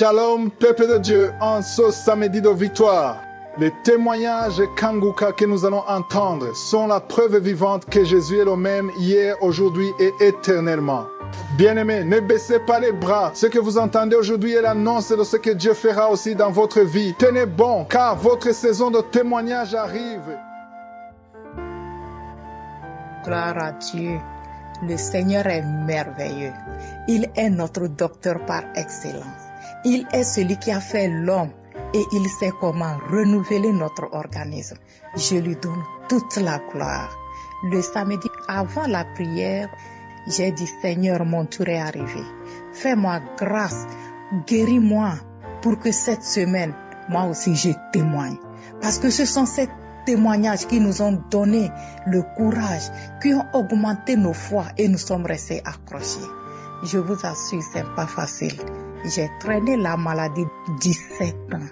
Shalom, peuple de Dieu, en ce samedi de victoire. Les témoignages Kanguka que nous allons entendre sont la preuve vivante que Jésus est le même hier, aujourd'hui et éternellement. Bien-aimés, ne baissez pas les bras. Ce que vous entendez aujourd'hui est l'annonce de ce que Dieu fera aussi dans votre vie. Tenez bon, car votre saison de témoignage arrive. Gloire à Dieu. Le Seigneur est merveilleux. Il est notre docteur par excellence. Il est celui qui a fait l'homme et il sait comment renouveler notre organisme. Je lui donne toute la gloire. Le samedi, avant la prière, j'ai dit, Seigneur, mon tour est arrivé. Fais-moi grâce, guéris-moi pour que cette semaine, moi aussi, je témoigne. Parce que ce sont ces témoignages qui nous ont donné le courage, qui ont augmenté nos foi et nous sommes restés accrochés. Je vous assure, c'est pas facile. J'ai traîné la maladie 17 ans,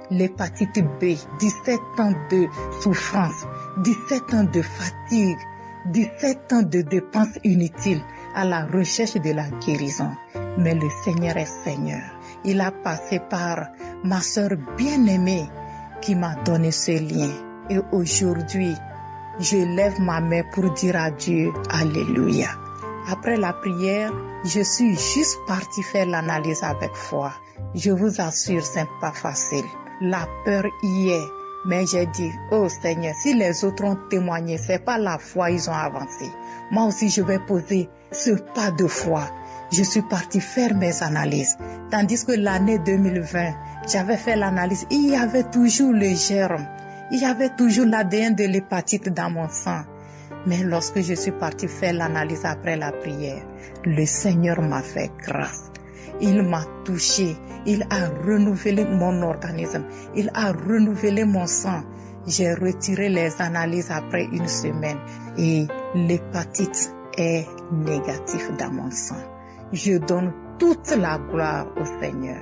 l'hépatite B, 17 ans de souffrance, 17 ans de fatigue, 17 ans de dépenses inutiles à la recherche de la guérison. Mais le Seigneur est Seigneur. Il a passé par ma sœur bien-aimée qui m'a donné ce lien. Et aujourd'hui, je lève ma main pour dire à Dieu, Alléluia. Après la prière, je suis juste partie faire l'analyse avec foi. Je vous assure, c'est pas facile. La peur y est. Mais j'ai dit, oh Seigneur, si les autres ont témoigné, c'est pas la foi, ils ont avancé. Moi aussi, je vais poser ce pas de foi. Je suis partie faire mes analyses. Tandis que l'année 2020, j'avais fait l'analyse, il y avait toujours le germe. Il y avait toujours l'ADN de l'hépatite dans mon sang. Mais lorsque je suis partie faire l'analyse après la prière, le Seigneur m'a fait grâce. Il m'a touché. Il a renouvelé mon organisme. Il a renouvelé mon sang. J'ai retiré les analyses après une semaine et l'hépatite est négative dans mon sang. Je donne toute la gloire au Seigneur.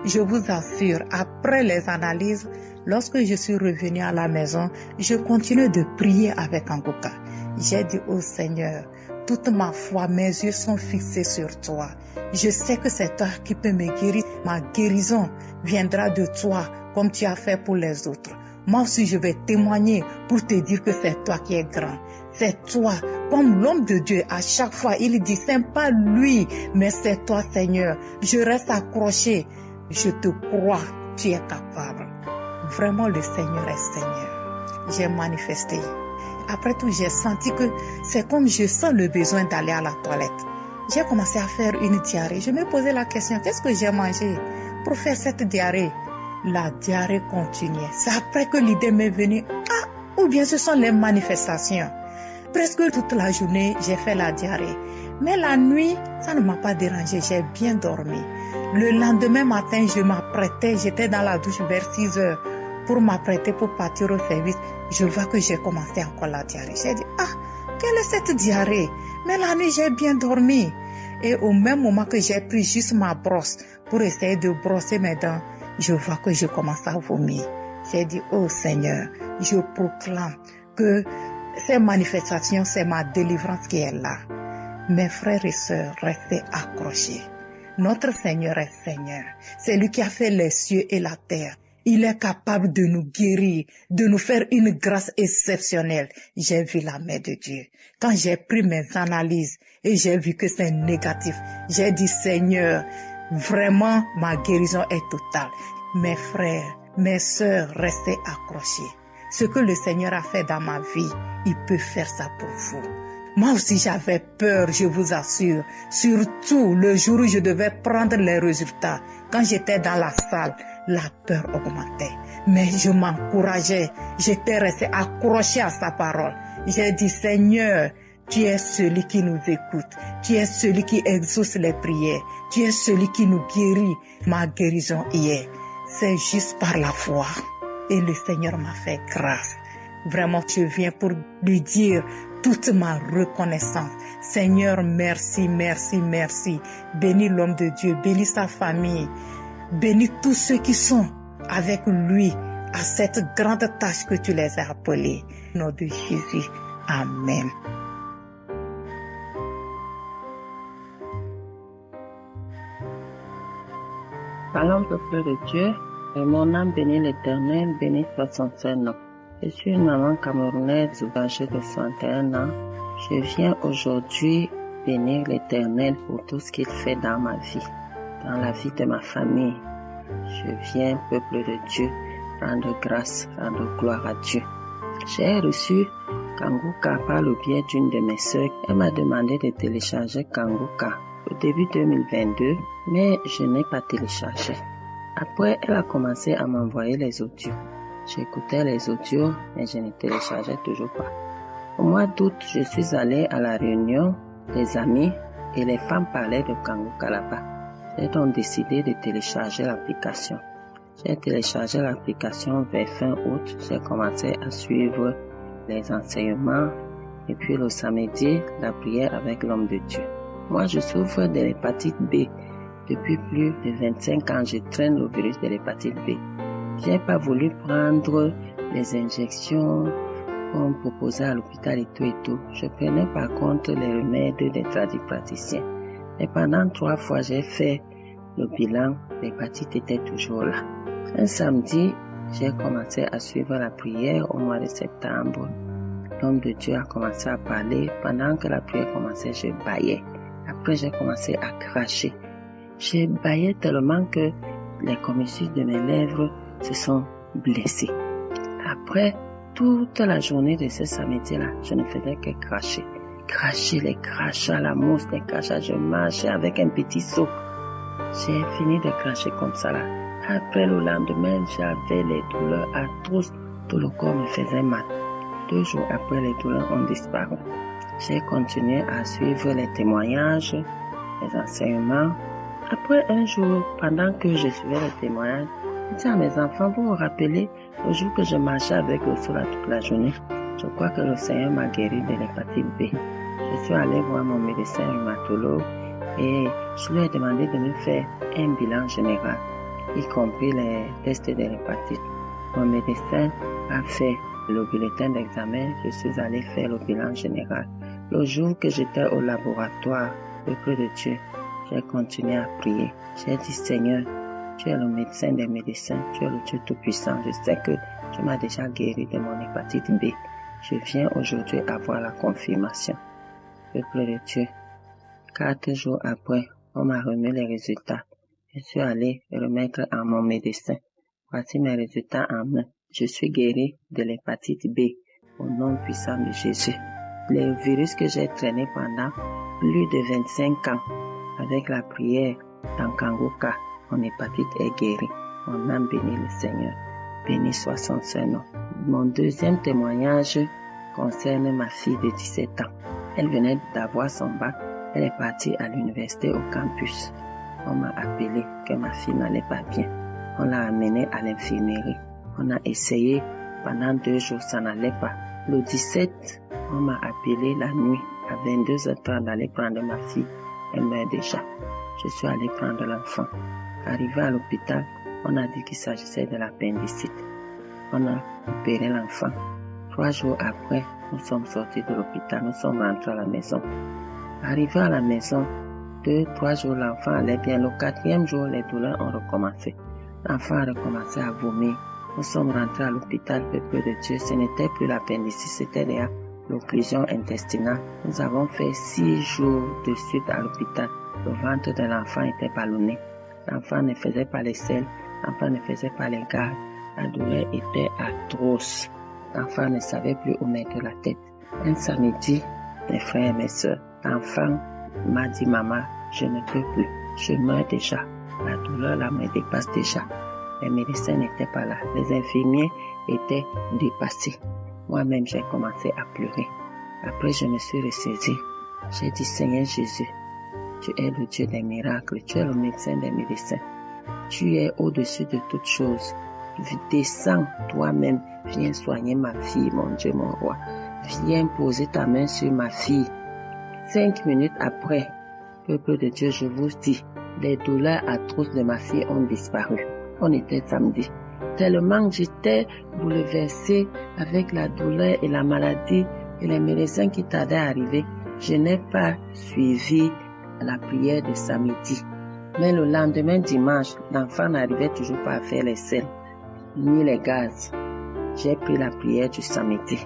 Je vous assure, après les analyses, lorsque je suis revenue à la maison, je continue de prier avec Anguka. J'ai dit au Seigneur, toute ma foi, mes yeux sont fixés sur toi. Je sais que c'est toi qui peux me guérir. Ma guérison viendra de toi, comme tu as fait pour les autres. Moi aussi, je vais témoigner pour te dire que c'est toi qui es grand. C'est toi. Comme l'homme de Dieu, à chaque fois, il dit, c'est pas lui, mais c'est toi, Seigneur. Je reste accroché. Je te crois, tu es capable. Vraiment, le Seigneur est Seigneur. J'ai manifesté. Après tout, j'ai senti que c'est comme je sens le besoin d'aller à la toilette. J'ai commencé à faire une diarrhée. Je me posais la question, qu'est-ce que j'ai mangé pour faire cette diarrhée? La diarrhée continuait. C'est après que l'idée m'est venue, ou bien ce sont les manifestations. Presque toute la journée, j'ai fait la diarrhée. Mais la nuit, ça ne m'a pas dérangé, j'ai bien dormi. Le lendemain matin, je m'apprêtais, j'étais dans la douche vers 6 heures pour m'apprêter pour partir au service. Je vois que j'ai commencé encore la diarrhée. J'ai dit, quelle est cette diarrhée? Mais la nuit, j'ai bien dormi. Et au même moment que j'ai pris juste ma brosse pour essayer de brosser mes dents, je vois que je commence à vomir. J'ai dit, oh Seigneur, je proclame que ces manifestations, c'est ma délivrance qui est là. Mes frères et sœurs, restez accrochés. Notre Seigneur est Seigneur. C'est lui qui a fait les cieux et la terre. Il est capable de nous guérir, de nous faire une grâce exceptionnelle. J'ai vu la main de Dieu. Quand j'ai pris mes analyses et j'ai vu que c'est négatif, j'ai dit, Seigneur, vraiment, ma guérison est totale. Mes frères, mes sœurs, restez accrochés. Ce que le Seigneur a fait dans ma vie, il peut faire ça pour vous. Moi aussi, j'avais peur, je vous assure. Surtout le jour où je devais prendre les résultats. Quand j'étais dans la salle, la peur augmentait. Mais je m'encourageais. J'étais resté accroché à sa parole. J'ai dit, Seigneur, tu es celui qui nous écoute. Tu es celui qui exauce les prières. Tu es celui qui nous guérit. Ma guérison y est. C'est juste par la foi. Et le Seigneur m'a fait grâce. Vraiment, je viens pour lui dire toute ma reconnaissance. Seigneur, merci, merci, merci. Bénis l'homme de Dieu, bénis sa famille. Bénis tous ceux qui sont avec lui à cette grande tâche que tu les as appelés. Au nom de Jésus. Amen. Parlons peuple de Dieu, mon âme bénit l'Éternel, bénit soit son Saint-Nom. Je suis une maman camerounaise âgée de 61 ans. Je viens aujourd'hui bénir l'Éternel pour tout ce qu'il fait dans ma vie, dans la vie de ma famille. Je viens, peuple de Dieu, rendre grâce, rendre gloire à Dieu. J'ai reçu Kanguka par le biais d'une de mes sœurs. Elle m'a demandé de télécharger Kanguka au début 2022, mais je n'ai pas téléchargé. Après, elle a commencé à m'envoyer les audios. J'écoutais les audios, mais je ne téléchargeais toujours pas. Au mois d'août, je suis allée à la réunion des amis et les femmes parlaient de Kanguka là-bas. J'ai donc décidé de télécharger l'application. J'ai téléchargé l'application vers fin août. J'ai commencé à suivre les enseignements et puis le samedi, la prière avec l'homme de Dieu. Moi, je souffre de l'hépatite B. Depuis plus de 25 ans, je traîne le virus de l'hépatite B. J'ai pas voulu prendre les injections qu'on proposait à l'hôpital et tout. Je prenais par contre les remèdes des tradipraticiens. Et pendant 3 fois, j'ai fait le bilan, l'hépatite était toujours là. Un samedi, j'ai commencé à suivre la prière au mois de septembre. L'homme de Dieu a commencé à parler. Pendant que la prière commençait, je bâillais. Après, j'ai commencé à cracher. Je bâillais tellement que les commissures de mes lèvres se sont blessées. Après, toute la journée de ce samedi-là, je ne faisais que cracher. Cracher, les crachats, la mousse, les crachats, je marchais avec un petit seau. J'ai fini de cracher comme ça là. Après le lendemain, j'avais les douleurs atroces. Tout le corps me faisait mal. 2 jours après, les douleurs ont disparu. J'ai continué à suivre les témoignages, les enseignements. Après un jour, pendant que je suivais les témoignages, je dis à mes enfants, vous vous rappelez le jour que je marchais avec le sol toute la journée? Je crois que le Seigneur m'a guéri de l'hépatite B. Je suis allé voir mon médecin rhumatologue et je lui ai demandé de me faire un bilan général, y compris les tests de l'hépatite. Mon médecin a fait le bulletin d'examen, je suis allé faire le bilan général. Le jour que j'étais au laboratoire, peuple de Dieu, j'ai continué à prier. J'ai dit, Seigneur, tu es le médecin des médecins, tu es le Dieu Tout-Puissant. Je sais que tu m'as déjà guéri de mon hépatite B. Je viens aujourd'hui avoir la confirmation. Peuple de Dieu, 4 jours après, on m'a remis les résultats. Je suis allé remettre à mon médecin. Voici mes résultats en main. Je suis guéri de l'hépatite B au nom puissant de Jésus. Le virus que j'ai traîné pendant plus de 25 ans avec la prière dans Kanguka, mon hépatite est guérie. Mon âme bénit le Seigneur. Béni soit son Saint-Nom. Mon deuxième témoignage concerne ma fille de 17 ans. Elle venait d'avoir son bac. Elle est partie à l'université au campus. On m'a appelé que ma fille n'allait pas bien. On l'a amenée à l'infirmerie. On a essayé pendant 2 jours, ça n'allait pas. Le 17, on m'a appelé la nuit à 22h30 d'aller prendre ma fille. Elle meurt déjà. Je suis allé prendre l'enfant. Arrivé à l'hôpital, on a dit qu'il s'agissait de l'appendicite. On a opéré l'enfant. 3 jours après, nous sommes sortis de l'hôpital, nous sommes rentrés à la maison. Arrivé à la maison, 2-3 jours, l'enfant allait bien. Le 4e jour, les douleurs ont recommencé. L'enfant a recommencé à vomir. Nous sommes rentrés à l'hôpital, peuple de Dieu. Ce n'était plus l'appendicite, c'était déjà l'occlusion intestinale. Nous avons fait 6 jours de suite à l'hôpital. Le ventre de l'enfant était ballonné. L'enfant ne faisait pas les selles. L'enfant ne faisait pas les gardes. La douleur était atroce. L'enfant ne savait plus où mettre la tête. Un samedi, mes frères et mes sœurs, l'enfant m'a dit, maman, je ne peux plus. Je meurs déjà. La douleur là me dépasse déjà. Les médecins n'étaient pas là. Les infirmiers étaient dépassés. Moi-même, j'ai commencé à pleurer. Après, je me suis ressaisie. J'ai dit, Seigneur Jésus, tu es le Dieu des miracles. Tu es le médecin des médecins. Tu es au-dessus de toutes choses. Descends toi-même. Viens soigner ma fille, mon Dieu, mon roi. Viens poser ta main sur ma fille. 5 minutes après, peuple de Dieu, je vous dis, les douleurs atroces de ma fille ont disparu. On était samedi. Tellement j'étais bouleversée avec la douleur et la maladie et les médecins qui tardaient à arriver, je n'ai pas suivi la prière de samedi. Mais le lendemain dimanche, l'enfant n'arrivait toujours pas à faire les selles, ni les gaz. J'ai pris la prière du samedi.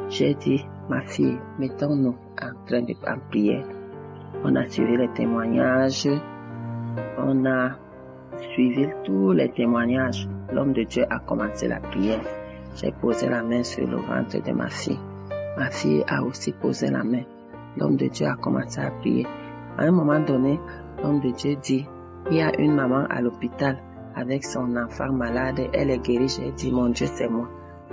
J'ai dit, ma fille, mettons-nous en prière. On a suivi les témoignages. On a suivi tous les témoignages. L'homme de Dieu a commencé la prière. J'ai posé la main sur le ventre de ma fille. Ma fille a aussi posé la main. L'homme de Dieu a commencé à prier. À un moment donné, l'homme de Dieu dit, il y a une maman à l'hôpital avec son enfant malade. Elle est guérie. J'ai dit, mon Dieu, c'est moi.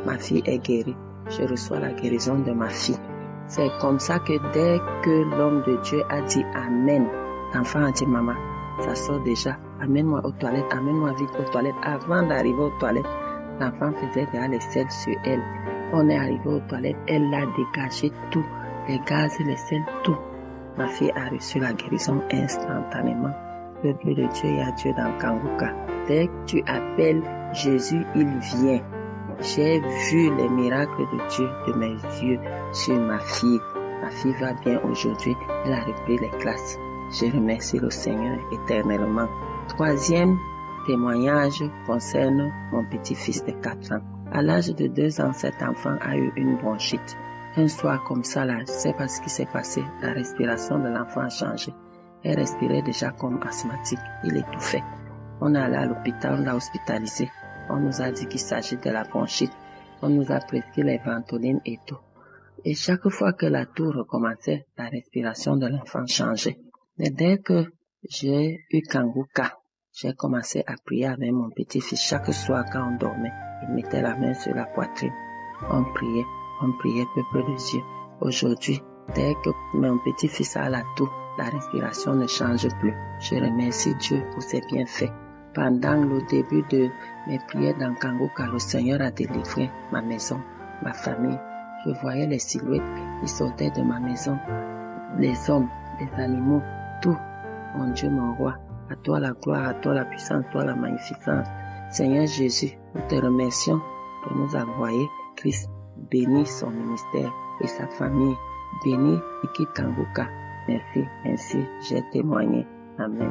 Ma fille est guérie. Je reçois la guérison de ma fille. C'est comme ça que dès que l'homme de Dieu a dit Amen, l'enfant a dit, maman, ça sort déjà. Amène-moi aux toilettes, amène-moi vite aux toilettes. Avant d'arriver aux toilettes, l'enfant faisait déjà les selles sur elle. On est arrivé aux toilettes, elle a dégagé tout, les gaz, les selles, tout. Ma fille a reçu la guérison instantanément. Peuple de Dieu, il y a Dieu dans Kanguka. Dès que tu appelles Jésus, il vient. J'ai vu les miracles de Dieu de mes yeux sur ma fille. Ma fille va bien aujourd'hui. Elle a repris les classes. Je remercie le Seigneur éternellement. Troisième témoignage concerne mon petit-fils de 4 ans. À l'âge de 2 ans, cet enfant a eu une bronchite. Un soir comme ça, là, je ne sais pas ce qui s'est passé. La respiration de l'enfant a changé. Elle respirait déjà comme asthmatique. Il étouffait. On est allé à l'hôpital, on l'a hospitalisé. On nous a dit qu'il s'agit de la bronchite. On nous a prescrit les ventolines et tout. Et chaque fois que la toux recommençait, la respiration de l'enfant changeait. Et dès que j'ai eu Kanguka, j'ai commencé à prier avec mon petit-fils. Chaque soir quand on dormait, il mettait la main sur la poitrine. On priait, peuple de Dieu. Aujourd'hui, dès que mon petit-fils a la toux, la respiration ne change plus. Je remercie Dieu pour ses bienfaits. Pendant le début de mes prières dans Kanguka, le Seigneur a délivré ma maison, ma famille. Je voyais les silhouettes qui sortaient de ma maison, les hommes, les animaux, tout. Mon Dieu, mon roi, à toi la gloire, à toi la puissance, à toi la magnificence. Seigneur Jésus, nous te remercions de nous envoyer Christ. Bénis son ministère et sa famille. Bénis Iki Kanguka. Merci, ainsi j'ai témoigné. Amen.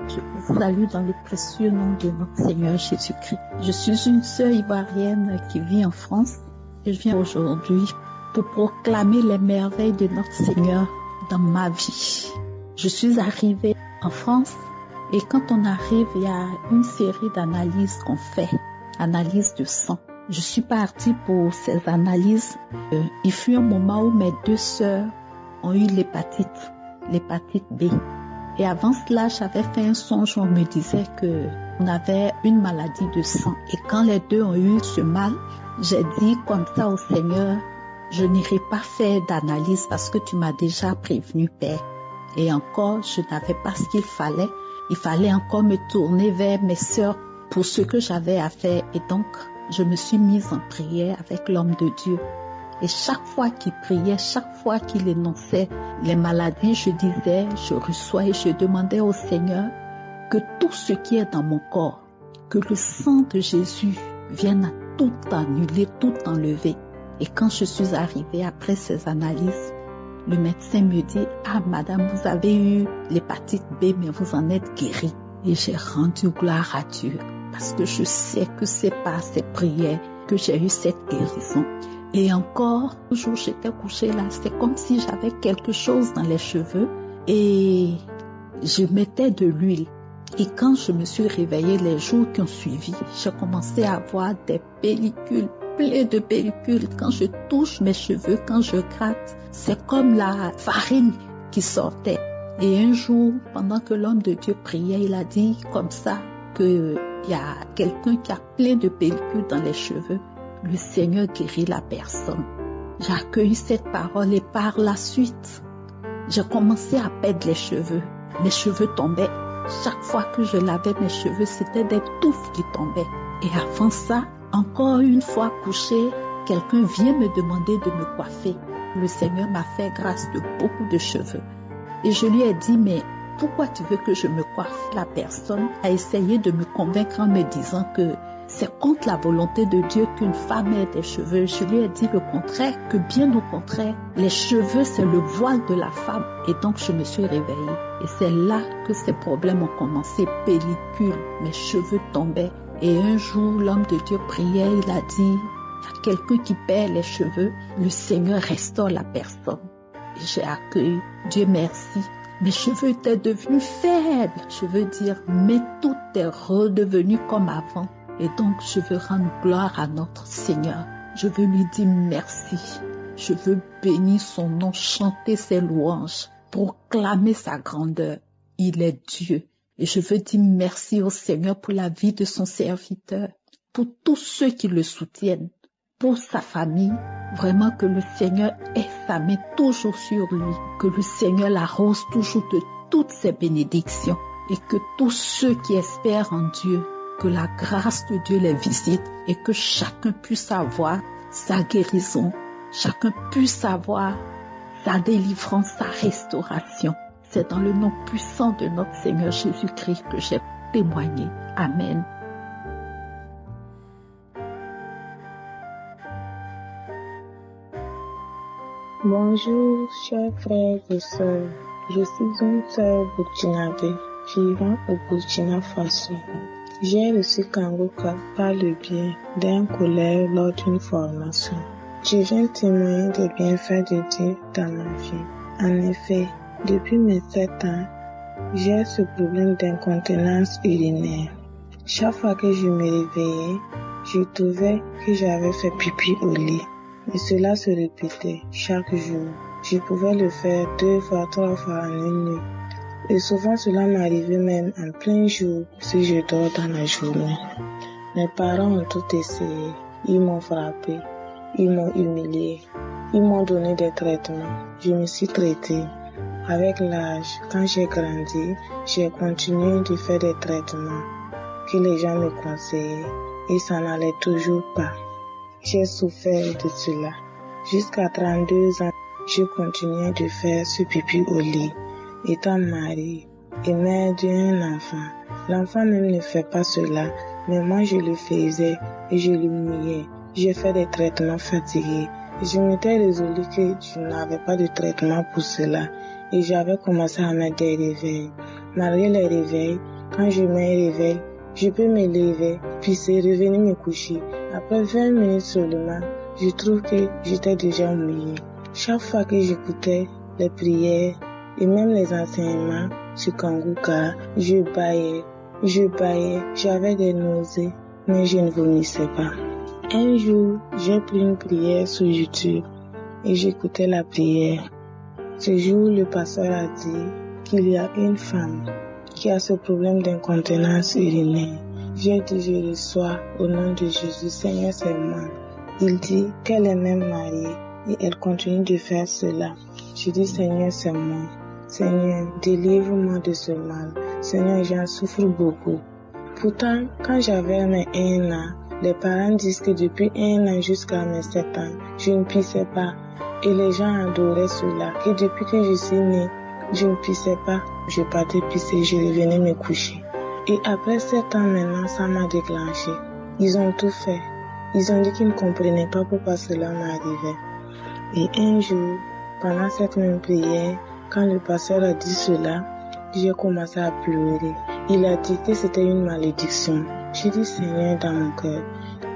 Je vous salue dans le précieux nom de notre Seigneur Jésus-Christ. Je suis une sœur ivoirienne qui vit en France et je viens aujourd'hui pour proclamer les merveilles de notre Seigneur dans ma vie. Je suis arrivée en France et quand on arrive, il y a une série d'analyses qu'on fait, analyses de sang. Je suis partie pour ces analyses. Il fut un moment où mes 2 sœurs ont eu l'hépatite B. Et avant cela, j'avais fait un songe où on me disait qu'on avait une maladie de sang. Et quand les 2 ont eu ce mal, j'ai dit comme ça au Seigneur, je n'irai pas faire d'analyse parce que tu m'as déjà prévenu, Père. Et encore, je n'avais pas ce qu'il fallait. Il fallait encore me tourner vers mes sœurs pour ce que j'avais à faire. Et donc, je me suis mise en prière avec l'homme de Dieu. Et chaque fois qu'il priait, chaque fois qu'il énonçait les maladies, je disais, je reçois et je demandais au Seigneur que tout ce qui est dans mon corps, que le sang de Jésus vienne à tout annuler, tout enlever. Et quand je suis arrivée après ces analyses, le médecin me dit, ah madame, vous avez eu l'hépatite B, mais vous en êtes guérie. Et j'ai rendu gloire à Dieu parce que je sais que c'est par ces prières que j'ai eu cette guérison. Et encore, le jour où j'étais couchée là, c'est comme si j'avais quelque chose dans les cheveux et je mettais de l'huile. Et quand je me suis réveillée les jours qui ont suivi, j'ai commencé à avoir des pellicules, plein de pellicules. Quand je touche mes cheveux, quand je gratte, c'est comme la farine qui sortait. Et un jour, pendant que l'homme de Dieu priait, il a dit comme ça qu'il y a quelqu'un qui a plein de pellicules dans les cheveux. Le Seigneur guérit la personne. J'ai accueilli cette parole et par la suite, j'ai commencé à perdre les cheveux. Mes cheveux tombaient. Chaque fois que je lavais mes cheveux, c'était des touffes qui tombaient. Et avant ça, encore une fois couchée, quelqu'un vient me demander de me coiffer. Le Seigneur m'a fait grâce de beaucoup de cheveux. Et je lui ai dit, mais pourquoi tu veux que je me coiffe? La personne a essayé de me convaincre en me disant que c'est contre la volonté de Dieu qu'une femme ait des cheveux. Je lui ai dit le contraire, que bien au contraire, les cheveux c'est le voile de la femme. Et donc je me suis réveillée. Et c'est là que ces problèmes ont commencé. Pellicule, mes cheveux tombaient. Et un jour, l'homme de Dieu priait, il a dit, il y a quelqu'un qui perd les cheveux, le Seigneur restaure la personne. Et j'ai accueilli, Dieu merci. Mes cheveux étaient devenus faibles, je veux dire, mais tout est redevenu comme avant. Et donc, je veux rendre gloire à notre Seigneur. Je veux lui dire merci. Je veux bénir son nom, chanter ses louanges, proclamer sa grandeur. Il est Dieu. Et je veux dire merci au Seigneur pour la vie de son serviteur, pour tous ceux qui le soutiennent, pour sa famille. Vraiment que le Seigneur ait sa main toujours sur lui, que le Seigneur l'arrose toujours de toutes ses bénédictions et que tous ceux qui espèrent en Dieu, que la grâce de Dieu les visite et que chacun puisse avoir sa guérison, chacun puisse avoir sa délivrance, sa restauration. C'est dans le nom puissant de notre Seigneur Jésus-Christ que j'ai témoigné. Amen. Bonjour, chers frères et sœurs. Je suis une sœur burkinabé vivant au Burkina Faso. J'ai reçu Kanguka par le biais d'un collègue lors d'une formation. Je viens témoigner des bienfaits de Dieu dans ma vie. En effet, depuis mes 7 ans, j'ai ce problème d'incontinence urinaire. Chaque fois que je me réveillais, je trouvais que j'avais fait pipi au lit. Et cela se répétait chaque jour. Je pouvais le faire 2 fois, 3 fois en une nuit. Et souvent cela m'arrivait même en plein jour si je dors dans la journée. Mes parents ont tout essayé. Ils m'ont frappé. Ils m'ont humilié. Ils m'ont donné des traitements. Je me suis traitée. Avec l'âge, quand j'ai grandi, j'ai continué de faire des traitements que les gens me conseillaient. Et ça n'allait toujours pas. J'ai souffert de cela. Jusqu'à 32 ans, je continuais de faire ce pipi au lit. Étant mariée et mère d'un enfant, l'enfant même ne fait pas cela, mais moi je le faisais et je l'humiliais. J'ai fait des traitements fatigués. Je m'étais résolue que je n'avais pas de traitement pour cela et j'avais commencé à mettre des réveils. Malgré les réveils, quand je mets un réveil, je peux me lever, pisser, revenir me coucher. Après 20 minutes seulement, je trouve que j'étais déjà mouillée. Chaque fois que j'écoutais les prières et même les enseignements sur Kanguka, je bâillais, j'avais des nausées, mais je ne vomissais pas. Un jour, j'ai pris une prière sur YouTube et j'écoutais la prière. Ce jour, le pasteur a dit qu'il y a une femme qui a ce problème d'incontinence urinaire. J'ai dit, je reçois au nom de Jésus, Seigneur, c'est moi. Il dit qu'elle est même mariée et elle continue de faire cela. Je dis, Seigneur, c'est moi. Seigneur, délivre-moi de ce mal. Seigneur, j'en souffre beaucoup. Pourtant, quand j'avais mes 1 an, les parents disent que depuis 1 an jusqu'à mes 7 ans, je ne pissais pas. Et les gens adoraient cela. Que depuis que je suis née, je ne pissais pas. Je partais pisser, je revenais me coucher. Et après 7 ans maintenant, ça m'a déclenché. Ils ont tout fait. Ils ont dit qu'ils ne comprenaient pas pourquoi cela m'arrivait. Et un jour, pendant cette même prière, quand le pasteur a dit cela, j'ai commencé à pleurer. Il a dit que c'était une malédiction. J'ai dit, Seigneur, dans mon cœur,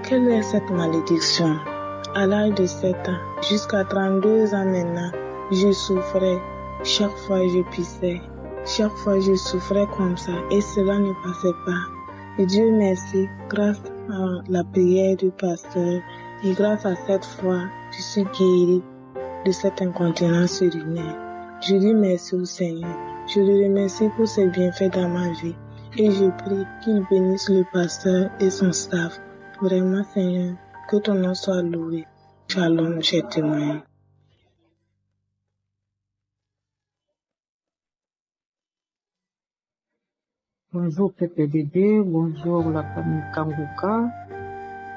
quelle est cette malédiction? À l'âge de 7 ans, jusqu'à 32 ans maintenant, je souffrais. Chaque fois je pissais. Chaque fois je souffrais comme ça et cela ne passait pas. Et Dieu merci, grâce à la prière du pasteur et grâce à cette foi, je suis guérie de cette incontinence urinaire. Je dis merci au Seigneur. Je le remercie pour ses bienfaits dans ma vie et je prie qu'il bénisse le pasteur et son staff. Vraiment Seigneur, que ton nom soit loué. Shalom, j'ai témoigné. Bonjour peuple de Dieu, bonjour la famille Kanguka.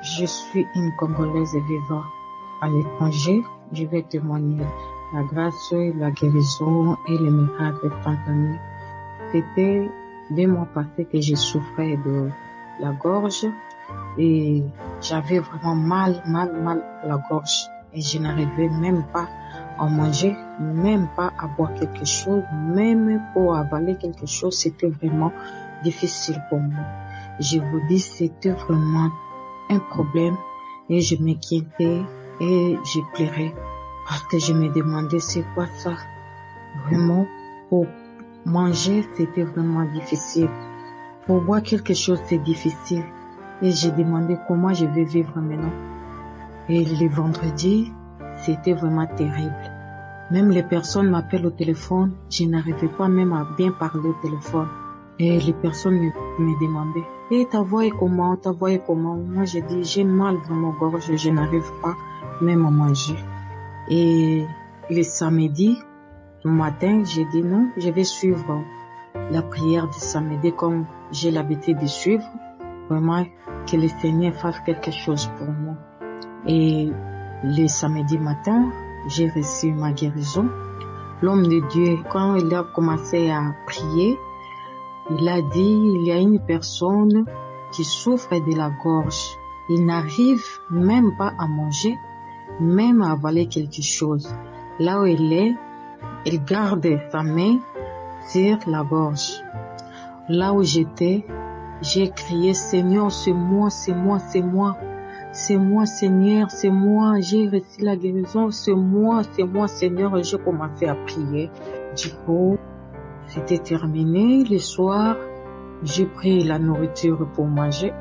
Je suis une Congolaise vivant à l'étranger. Je vais témoigner la grâce, la guérison et les miracles instantanés. C'était 2 mois passés que je souffrais de la gorge et j'avais vraiment mal à la gorge et je n'arrivais même pas à manger, même pas à boire quelque chose, même pour avaler quelque chose, c'était vraiment difficile pour moi. Je vous dis, c'était vraiment un problème et je m'inquiétais et je pleurais parce que je me demandais c'est quoi ça. Vraiment, pour manger, c'était vraiment difficile. Pour boire quelque chose, c'est difficile. Et j'ai demandé comment je vais vivre maintenant. Et le vendredi, c'était vraiment terrible. Même les personnes m'appellent au téléphone, je n'arrivais pas même à bien parler au téléphone. Et les personnes me demandaient, et ta voix est comment? Moi, j'ai dit, j'ai mal dans mon gorge, je n'arrive pas même à manger. Et le samedi matin, j'ai dit non, je vais suivre la prière du samedi comme j'ai l'habitude de suivre. Vraiment, que le Seigneur fasse quelque chose pour moi. Et le samedi matin, j'ai reçu ma guérison. L'homme de Dieu, quand il a commencé à prier, il a dit, il y a une personne qui souffre de la gorge. Il n'arrive même pas à manger, même à avaler quelque chose. Là où il est, il garde sa main sur la gorge. Là où j'étais, j'ai crié, Seigneur, c'est moi, Seigneur, c'est moi, j'ai reçu la guérison, c'est moi, Seigneur, et j'ai commencé à prier. Du coup, c'était terminé, le soir, j'ai pris la nourriture pour manger,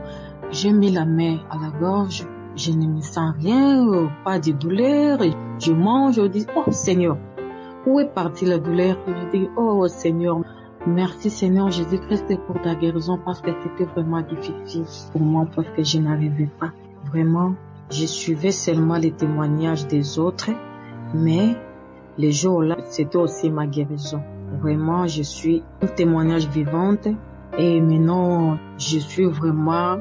j'ai mis la main à la gorge, je ne me sens rien, pas de douleur, je mange, je dis, oh Seigneur, où est partie la douleur? Je dis, oh Seigneur, merci Seigneur Jésus-Christ pour ta guérison parce que c'était vraiment difficile pour moi parce que je n'arrivais pas. Vraiment, je suivais seulement les témoignages des autres, mais les jours-là, c'était aussi ma guérison. Vraiment, je suis un témoignage vivante et maintenant, je suis vraiment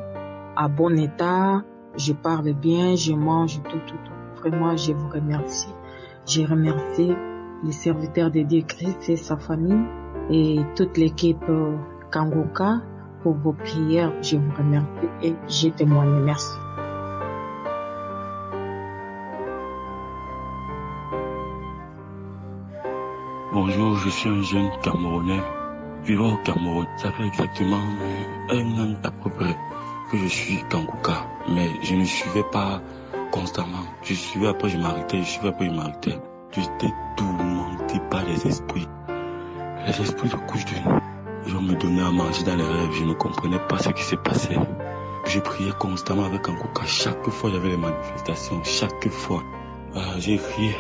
à bon état. Je parle bien, je mange tout. Vraiment, je vous remercie. Je remercie les serviteurs de Dieu Christ et sa famille et toute l'équipe Kanguka pour vos prières. Je vous remercie et je témoigne. Merci. Bonjour, je suis un jeune Camerounais vivant au Cameroun. Ça fait exactement 1 an à peu près que je suis Kanguka, mais je ne suivais pas constamment. Je suivais, après je m'arrêtais, J'étais tourmenté par les esprits. Les esprits de couche de nuit. Ils me donnaient à manger dans les rêves, je ne comprenais pas ce qui se passait. Je priais constamment avec Kanguka. Chaque fois il y avait les manifestations, chaque fois. J'ai écrit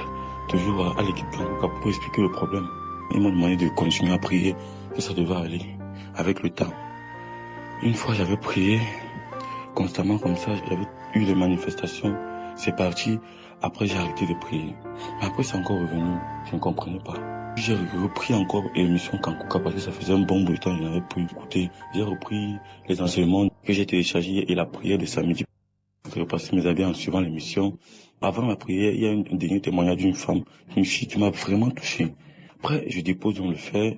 toujours à l'équipe Kanguka pour expliquer le problème. Ils m'ont demandé de continuer à prier, que ça devait aller avec le temps. Une fois j'avais prié constamment comme ça, j'avais eu les manifestations, c'est parti. Après j'ai arrêté de prier. Mais après c'est encore revenu, je ne comprenais pas. J'ai repris encore l'émission Kanguka parce que ça faisait un bon bout de temps, je n'avais plus écouté. J'ai repris les enseignements que j'ai téléchargés et la prière de samedi. J'ai repassé mes habits en suivant l'émission. Avant ma prière, il y a un dernier témoignage d'une femme, une fille qui m'a vraiment touché. Après, je dépose dans le fer,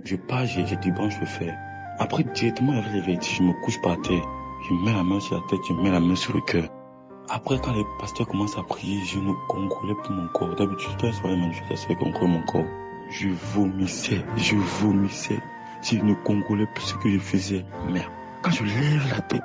je pars, je débranche le fer. Après, directement avec les vertiges, je me couche par terre. Je mets la main sur la tête, je mets la main sur le cœur. Après, quand les pasteurs commencent à prier, je ne contrôlais plus mon corps. D'habitude, quand il y a les manifestations, je contrôle mon corps. Je vomissais. Je ne contrôlais plus ce que je faisais. Mais quand je lève la tête,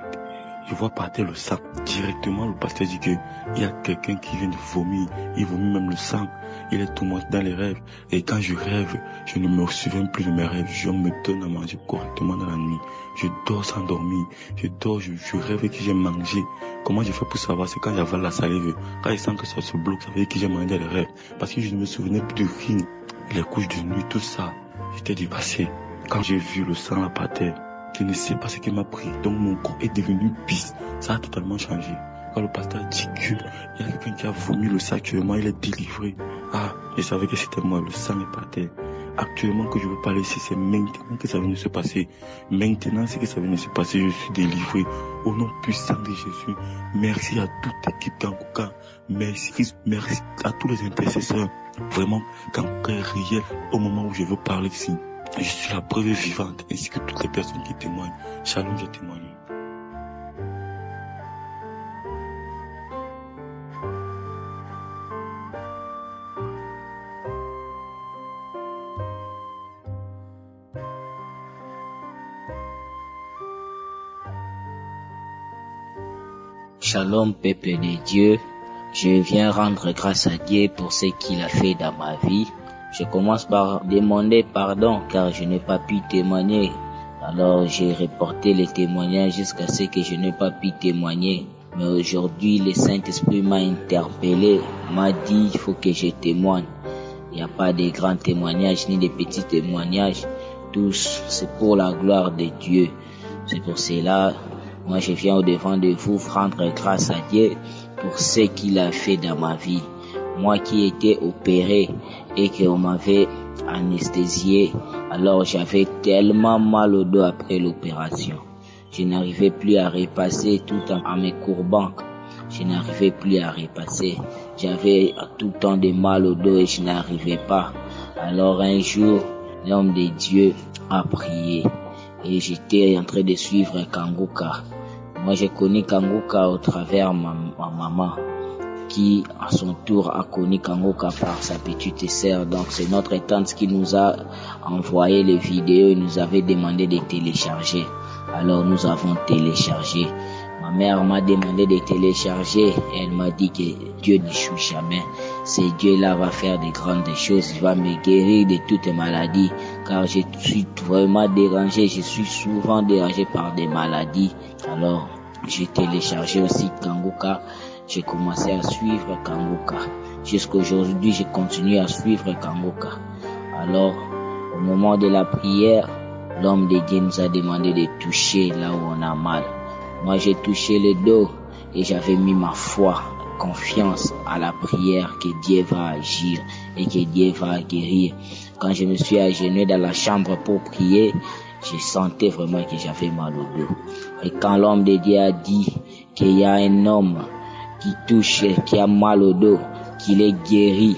je vois par terre le sang. Directement, le pasteur dit qu'il y a quelqu'un qui vient de vomir. Il vomit même le sang. Il est tourmenté dans les rêves. Et quand je rêve, je ne me souviens plus de mes rêves. Je me donne à manger correctement dans la nuit. Je dors sans dormir. Je rêve que j'ai mangé. Comment je fais pour savoir? C'est quand j'avale la salive. Quand je sens que ça se bloque, ça veut dire que j'ai mangé dans les rêves. Parce que je ne me souvenais plus de rien. Les couches de nuit, tout ça, j'étais dépassé. Quand j'ai vu le sang là par terre, je ne sais pas ce qui m'a pris. Donc mon corps est devenu pisse. Ça a totalement changé. Quand le pasteur dit qu'il y a quelqu'un qui a vomi le sang actuellement, il est délivré. Je savais que c'était moi, le sang est par terre. Actuellement que je veux parler ici, c'est maintenant que ça vient de se passer. Maintenant, c'est que ça vient de se passer, je suis délivré. Au nom puissant de Jésus, merci à toute l'équipe Kanguka. Merci à tous les intercesseurs. Vraiment, Kanguka est réel au moment où je veux parler ici. Je suis la preuve vivante, ainsi que toutes les personnes qui témoignent. Shalom, je témoigne. Shalom, peuple de Dieu. Je viens rendre grâce à Dieu pour ce qu'il a fait dans ma vie. Je commence par demander pardon car je n'ai pas pu témoigner. Alors j'ai reporté les témoignages jusqu'à ce que je n'ai pas pu témoigner. Mais aujourd'hui, le Saint-Esprit m'a interpellé, m'a dit il faut que je témoigne. Il n'y a pas de grands témoignages ni de petits témoignages. Tous, c'est pour la gloire de Dieu. C'est pour cela, moi je viens au-devant de vous rendre grâce à Dieu pour ce qu'il a fait dans ma vie. Moi qui étais opéré et qu'on m'avait anesthésié, alors j'avais tellement mal au dos après l'opération. Je n'arrivais plus à repasser tout en me courbant. Je n'arrivais plus à repasser. J'avais tout le temps de mal au dos et je n'arrivais pas. Alors un jour, l'homme de Dieu a prié et j'étais en train de suivre Kanguka. Moi j'ai connu Kanguka au travers ma maman qui à son tour a connu Kanguka par sa petite sœur. Donc c'est notre tante qui nous a envoyé les vidéos et nous avait demandé de télécharger. Alors nous avons téléchargé. Ma mère m'a demandé de télécharger. Elle m'a dit que Dieu n'échoue jamais. Ce Dieu-là va faire de grandes choses. Il va me guérir de toutes maladies. Car je suis vraiment dérangé. Je suis souvent dérangé par des maladies. Alors j'ai téléchargé aussi Kanguka. J'ai commencé à suivre Kanguka. Jusqu'aujourd'hui, je continue à suivre Kanguka. Alors, au moment de la prière, l'homme de Dieu nous a demandé de toucher là où on a mal. Moi, j'ai touché le dos et j'avais mis ma foi, confiance à la prière que Dieu va agir et que Dieu va guérir. Quand je me suis agenouillé dans la chambre pour prier, je sentais vraiment que j'avais mal au dos. Et quand l'homme de Dieu a dit qu'il y a un homme qui touche, qui a mal au dos, qu'il est guéri,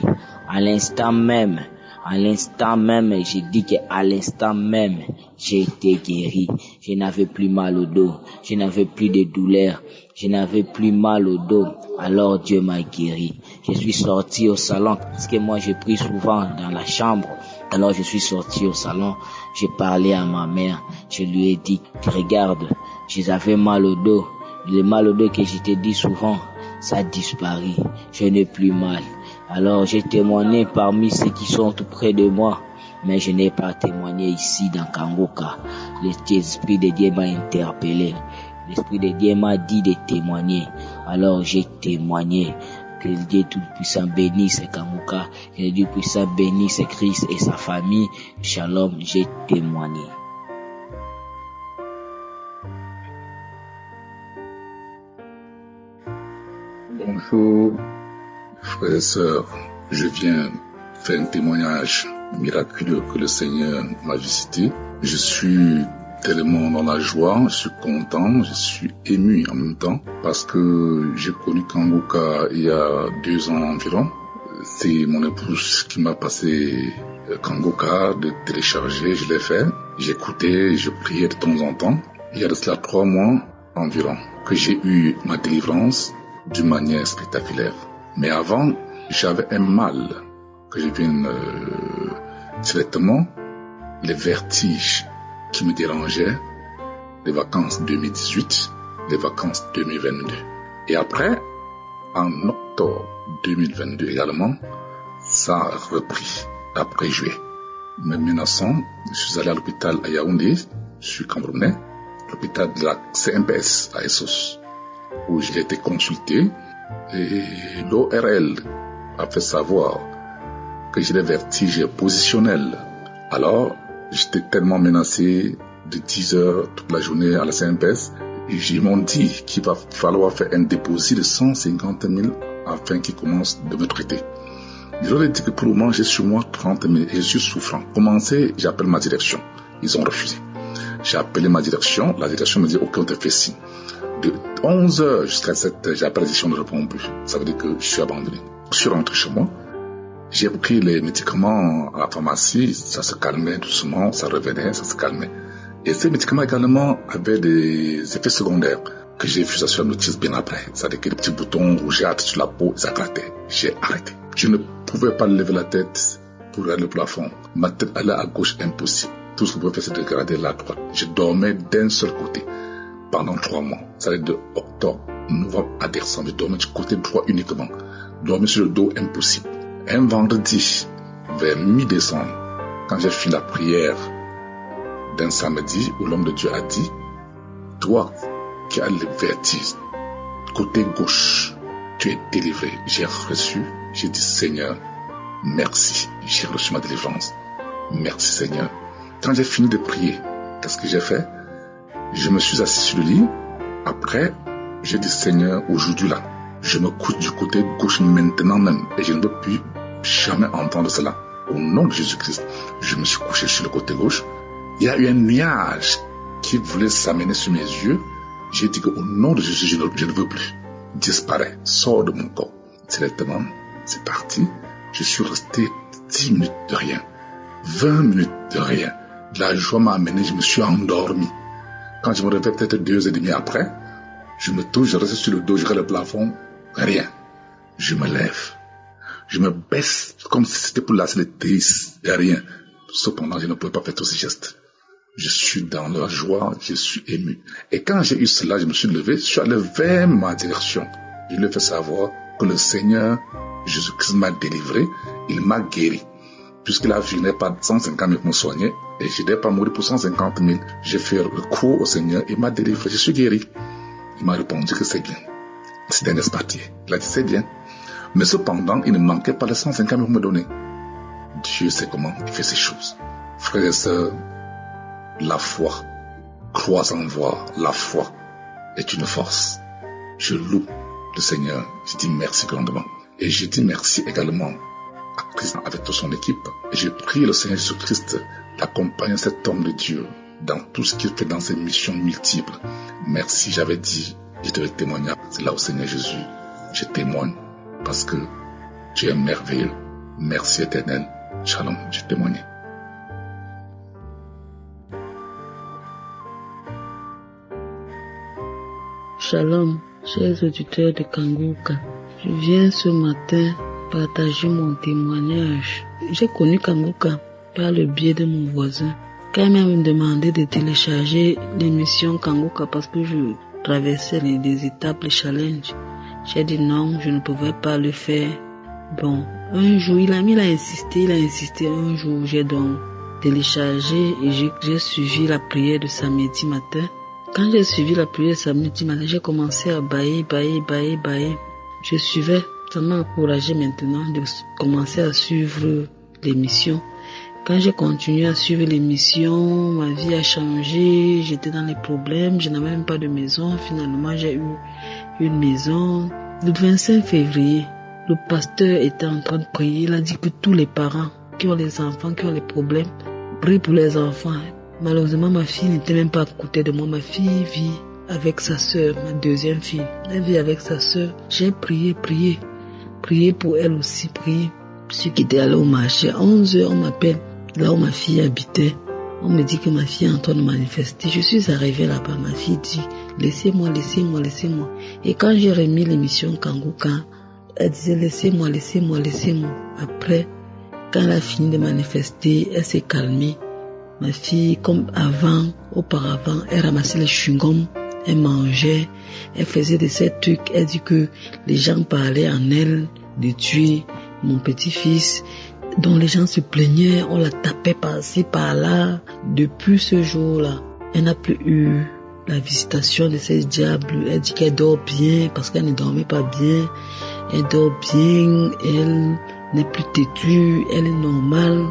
à l'instant même, j'ai dit qu'à l'instant même, j'ai été guéri. Je n'avais plus mal au dos, je n'avais plus de douleur, je n'avais plus mal au dos. Alors Dieu m'a guéri. Je suis sorti au salon, parce que moi je prie souvent dans la chambre. Alors je suis sorti au salon, j'ai parlé à ma mère, je lui ai dit, regarde, j'avais mal au dos. Le mal au dos que je t'ai dit souvent, ça a disparu, je n'ai plus mal. Alors j'ai témoigné parmi ceux qui sont tout près de moi, mais je n'ai pas témoigné ici dans Kanguka. L'Esprit de Dieu m'a interpellé, l'Esprit de Dieu m'a dit de témoigner. Alors j'ai témoigné. Que le Dieu Tout-Puissant bénisse Kanguka, que le Dieu Puissant bénisse Christ et sa famille. Shalom, j'ai témoigné. Bonjour, frères et sœurs. Je viens faire un témoignage miraculeux que le Seigneur m'a visité. Je suis tellement dans la joie, je suis content, je suis ému en même temps parce que j'ai connu Kanguka il y a 2 ans environ. C'est mon épouse qui m'a passé Kanguka de télécharger, je l'ai fait. J'écoutais, je priais de temps en temps. Il y a de cela 3 mois environ que j'ai eu ma délivrance d'une manière spectaculaire. Mais avant, j'avais un mal que je viens directement, les vertiges qui me dérangeaient, les vacances 2018, les vacances 2022. Et après, en octobre 2022 également, ça a repris après juillet. Me menaçant, je suis allé à l'hôpital à Yaoundé, je suis camerounais, l'hôpital de la CMPS à Essos, où j'ai été consulté et l'ORL a fait savoir que j'ai des vertiges positionnels. Alors, j'étais tellement menacé de 10 heures toute la journée à la CMPS. Ils m'ont dit qu'il va falloir faire un dépôt de 150 000 afin qu'ils commencent de me traiter. Je leur ai dit que pour le moment, j'ai sur moi 30 000 et je suis souffrant. Commencez, j'appelle ma direction. Ils ont refusé. J'ai appelé ma direction. La direction me dit, ok, on te fait signe. De 11 heures jusqu'à 7 heures, j'ai appelé la direction, ne répond plus. Ça veut dire que je suis abandonné. Je suis rentré chez moi. J'ai pris les médicaments à la pharmacie. Ça se calmait doucement, ça revenait, ça se calmait. Et ces médicaments également avaient des effets secondaires que j'ai vu ça sur la notice bien après. C'est-à-dire que les petits boutons rougeâtres sur la peau, ça grattait. J'ai arrêté. Je ne pouvais pas lever la tête pour regarder le plafond. Ma tête allait à gauche, impossible. Tout ce que je pouvais faire, c'était regarder la droite. Je dormais d'un seul côté pendant 3 mois. Ça allait de octobre nous avons adhérents, je dormais du côté droit uniquement. Dormir sur le dos, impossible. Un vendredi, vers mi-décembre, quand j'ai fini la prière d'un samedi où l'homme de Dieu a dit, toi qui as le vertige, côté gauche, tu es délivré. J'ai reçu, j'ai dit Seigneur, merci, j'ai reçu ma délivrance. Merci Seigneur. Quand j'ai fini de prier, qu'est-ce que j'ai fait? Je me suis assis sur le lit. Après, j'ai dit Seigneur, aujourd'hui là, je me couche du côté gauche maintenant même et je ne veux plus jamais entendre cela. Au nom de Jésus-Christ, je me suis couché sur le côté gauche. Il y a eu un nuage qui voulait s'amener sur mes yeux. J'ai dit qu'au nom de Jésus, je ne veux plus. Disparaît, sort de mon corps. Directement, c'est parti. Je suis resté 10 minutes de rien, 20 minutes de rien. La joie m'a amené, je me suis endormi. Quand je me réveille peut-être 2h30 après, je me touche, je reste sur le dos, je regarde le plafond, rien. Je me lève. Je me baisse comme si c'était pour lasser les délices, rien. Cependant, je ne pouvais pas faire tous ces gestes. Je suis dans la joie, je suis ému. Et quand j'ai eu cela, je me suis levé, je suis allé vers ma direction. Je lui ai fait savoir que le Seigneur Jésus-Christ m'a délivré, il m'a guéri. Puisque la vie n'est pas 150 000 pour me soigner, et je n'ai pas mourir pour 150 000, j'ai fait recours au Seigneur, il m'a délivré, je suis guéri. Il m'a répondu que c'est bien. C'était un espartier. Il a dit c'est bien. Mais cependant, il ne manquait pas les 150 000 pour me donner. Dieu sait comment il fait ces choses. Frères et sœurs, la foi, crois en voir, la foi est une force. Je loue le Seigneur, je dis merci grandement. Et je dis merci également à Christ avec toute son équipe. Et je prie le Seigneur Jésus-Christ d'accompagner cet homme de Dieu dans tout ce qu'il fait dans ses missions multiples. Merci, j'avais dit, je devais témoigner. C'est là au Seigneur Jésus, je témoigne parce que tu es merveilleux. Merci éternel. Shalom, je témoigne. Shalom, chers auditeurs de Kanguka. Je viens ce matin partager mon témoignage. J'ai connu Kanguka par le biais de mon voisin. Quand il m'a demandé de télécharger l'émission Kanguka parce que je traversais les étapes, les challenges, j'ai dit non, je ne pouvais pas le faire. Bon, un jour, il a insisté. Un jour, j'ai donc téléchargé et j'ai suivi la prière de samedi matin. Quand j'ai suivi la prière samedi matin, j'ai commencé à bailler. Je suivais, ça m'a encouragé maintenant de commencer à suivre l'émission. Quand j'ai continué à suivre l'émission, ma vie a changé, j'étais dans les problèmes, je n'avais même pas de maison. Finalement, j'ai eu une maison. Le 25 février, le pasteur était en train de prier. Il a dit que tous les parents qui ont les enfants, qui ont les problèmes, prient pour les enfants. Malheureusement, ma fille n'était même pas à côté de moi. Ma fille vit avec sa sœur, ma deuxième fille. Elle vit avec sa sœur. J'ai prié pour elle aussi, prié. Je suis quitté aller au marché. À 11h, on m'appelle là où ma fille habitait. On me dit que ma fille est en train de manifester. Je suis arrivé là-bas. Ma fille dit, laissez-moi. Et quand j'ai remis l'émission Kanguka, elle disait, laissez-moi. Après, quand elle a fini de manifester, elle s'est calmée. Ma fille, comme auparavant, elle ramassait les chewing-gums, elle mangeait, elle faisait de ces trucs. Elle dit que les gens parlaient en elle de tuer mon petit-fils, dont les gens se plaignaient, on la tapait par-ci, par-là. Depuis ce jour-là, elle n'a plus eu la visitation de ces diables. Elle dit qu'elle dort bien parce qu'elle ne dormait pas bien. Elle dort bien, elle n'est plus têtue, elle est normale.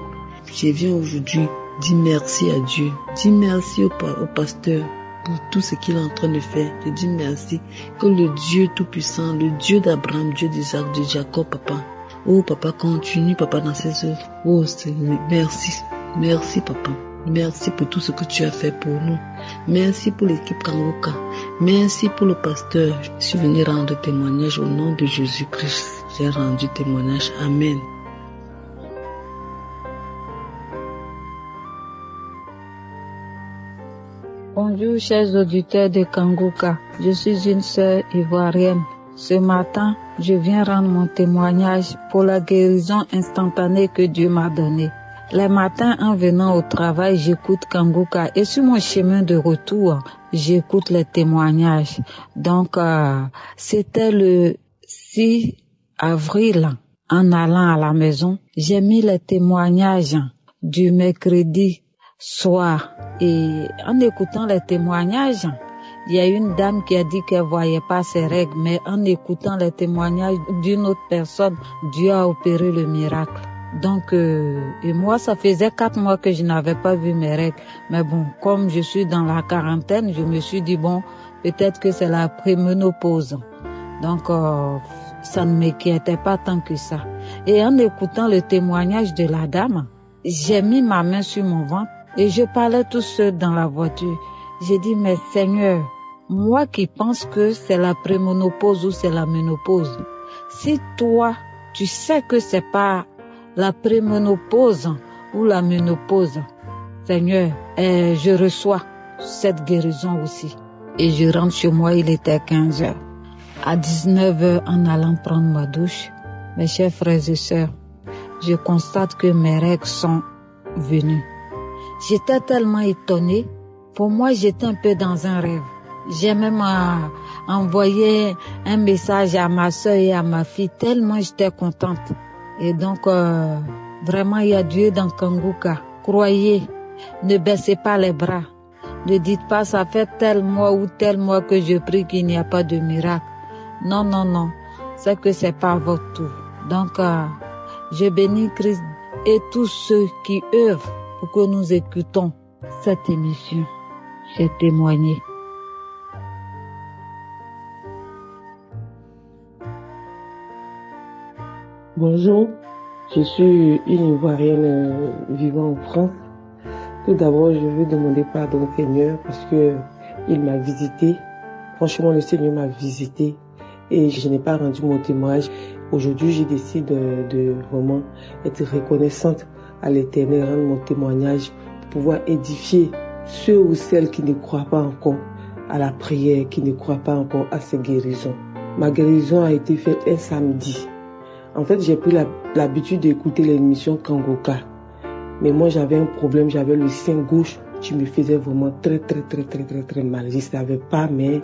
Je viens aujourd'hui dire merci à Dieu. Dis merci au pasteur pour tout ce qu'il est en train de faire. Je dis merci que le Dieu Tout-Puissant, le Dieu d'Abraham, Dieu d'Isaac, de Jacob, papa. Oh papa, continue papa dans ses œuvres. Oh Seigneur, merci papa. Merci pour tout ce que tu as fait pour nous. Merci pour l'équipe Kanguka. Merci pour le pasteur. Je suis venu rendre témoignage au nom de Jésus-Christ. J'ai rendu témoignage. Amen. Bonjour chers auditeurs de Kanguka. Je suis une sœur ivoirienne. Ce matin, je viens rendre mon témoignage pour la guérison instantanée que Dieu m'a donnée. Les matins, en venant au travail, j'écoute Kanguka. Et sur mon chemin de retour, j'écoute les témoignages. Donc, c'était le 6 avril, en allant à la maison, j'ai mis les témoignages du mercredi soir. Et en écoutant les témoignages, il y a une dame qui a dit qu'elle voyait pas ses règles, mais en écoutant les témoignages d'une autre personne, Dieu a opéré le miracle. Donc, et moi, ça faisait 4 mois que je n'avais pas vu mes règles. Mais bon, comme je suis dans la quarantaine, je me suis dit, bon, peut-être que c'est la préménopause. Donc, ça ne m'inquiétait pas tant que ça. Et en écoutant le témoignage de la dame, j'ai mis ma main sur mon ventre et je parlais tout seul dans la voiture. J'ai dit, mais Seigneur, moi qui pense que c'est la préménopause ou c'est la ménopause, si toi, tu sais que c'est pas la préménopause ou la ménopause, Seigneur, je reçois cette guérison aussi. Et je rentre chez moi, il était 15h. À 19h, en allant prendre ma douche, mes chers frères et sœurs, je constate que mes règles sont venues. J'étais tellement étonnée. Pour moi, j'étais un peu dans un rêve. J'ai même envoyé un message à ma soeur et à ma fille, tellement j'étais contente. Et donc, vraiment, il y a Dieu dans Kanguka. Croyez, ne baissez pas les bras. Ne dites pas, ça fait tel mois ou tel mois que je prie qu'il n'y a pas de miracle. Non, non, non. C'est que c'est pas votre tour. Donc, je bénis Christ et tous ceux qui œuvrent pour que nous écoutons cette émission. J'ai témoigné. Bonjour, je suis une Ivoirienne vivant en France. Tout d'abord, je veux demander pardon au Seigneur parce que il m'a visité. Franchement, le Seigneur m'a visité et je n'ai pas rendu mon témoignage. Aujourd'hui, j'ai décidé de vraiment être reconnaissante à l'Éternel, rendre mon témoignage pour pouvoir édifier ceux ou celles qui ne croient pas encore à la prière, qui ne croient pas encore à ces guérisons. Ma guérison a été faite un samedi. En fait, j'ai pris l'habitude d'écouter l'émission Kanguka. Mais moi, j'avais un problème, j'avais le sein gauche qui me faisait vraiment très mal. Je ne savais pas, mais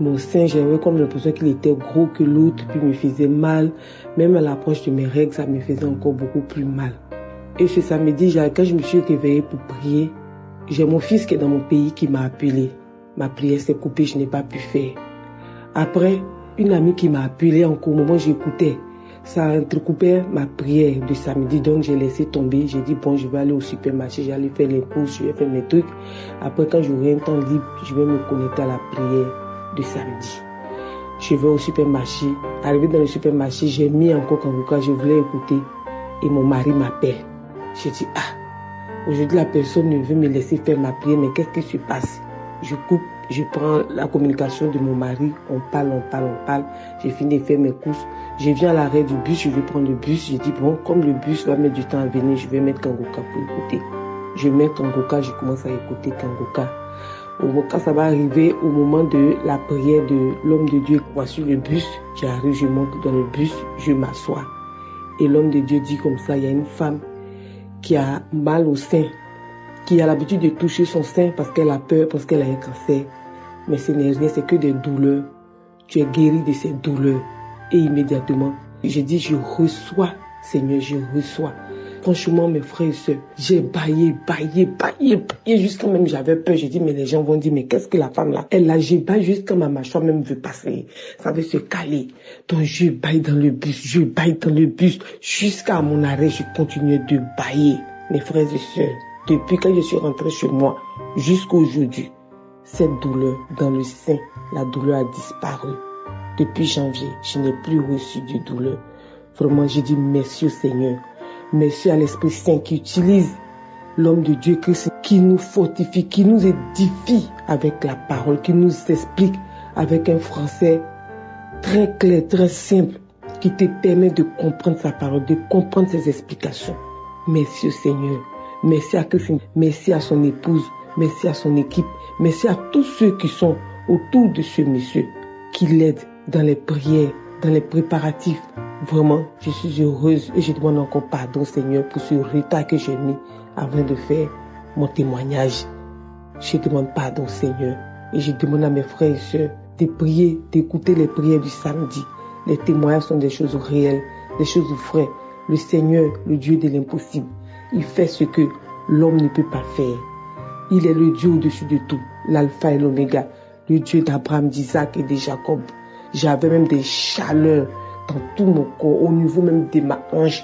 mon sein, j'avais comme l'impression qu'il était gros que l'autre, puis me faisait mal. Même à l'approche de mes règles, ça me faisait encore beaucoup plus mal. Et ce samedi, quand je me suis réveillée pour prier, j'ai mon fils qui est dans mon pays qui m'a appelé. Ma prière s'est coupée, je n'ai pas pu faire. Après, une amie qui m'a appelé encore au moment où j'écoutais. Ça a entrecoupé ma prière de samedi, donc j'ai laissé tomber. J'ai dit, bon, je vais aller au supermarché, j'allais faire les courses, je vais faire mes trucs. Après, quand j'aurai un temps libre, je vais me connecter à la prière de samedi. Je vais au supermarché. Arrivé dans le supermarché, j'ai mis encore Kanguka, je voulais écouter. Et mon mari m'appelle. J'ai dit, aujourd'hui la personne ne veut me laisser faire ma prière, mais qu'est-ce qui se passe? Je coupe, je prends la communication de mon mari, on parle. J'ai fini de faire mes courses. Je viens à l'arrêt du bus, je vais prendre le bus. J'ai dit, bon, comme le bus va mettre du temps à venir, je vais mettre Kanguka pour écouter. Je mets Kanguka, je commence à écouter Kanguka. Quand ça va arriver au moment de la prière de l'homme de Dieu, moi sur le bus, j'arrive, je monte dans le bus, je m'assois. Et l'homme de Dieu dit comme ça, il y a une femme qui a mal au sein, qui a l'habitude de toucher son sein parce qu'elle a peur, parce qu'elle a un cancer. Mais ce n'est rien, c'est que des douleurs. Tu es guéri de ces douleurs. Et immédiatement, j'ai dit, je reçois, Seigneur, je reçois. Franchement, mes frères et sœurs, j'ai baillé, jusqu'à même j'avais peur. J'ai dit, mais les gens vont dire, mais qu'est-ce que la femme là, elle a, j'ai baillé jusqu'à ma mâchoire même veut passer. Ça veut se caler. Donc, je baille dans le bus, jusqu'à mon arrêt, je continuais de bailler. Mes frères et sœurs, depuis quand je suis rentrée chez moi, jusqu'à aujourd'hui, cette douleur dans le sein, la douleur a disparu. Depuis janvier, je n'ai plus reçu de douleur. Vraiment, j'ai dit merci au Seigneur. Merci à l'Esprit Saint qui utilise l'homme de Dieu Christ, qui nous fortifie, qui nous édifie avec la parole, qui nous explique avec un français très clair, très simple, qui te permet de comprendre sa parole, de comprendre ses explications. Merci au Seigneur. Merci à Christ, merci à son épouse, merci à son équipe, merci à tous ceux qui sont autour de ce monsieur, qui l'aident dans les prières, dans les préparatifs. Vraiment, je suis heureuse et je demande encore pardon, Seigneur, pour ce retard que j'ai mis avant de faire mon témoignage. Je demande pardon, Seigneur, et je demande à mes frères et sœurs de prier, d'écouter les prières du samedi. Les témoignages sont des choses réelles, des choses vraies. Le Seigneur, le Dieu de l'impossible, il fait ce que l'homme ne peut pas faire. Il est le Dieu au-dessus de tout, l'alpha et l'oméga, le Dieu d'Abraham, d'Isaac et de Jacob. J'avais même des chaleurs dans tout mon corps, au niveau même de ma hanche.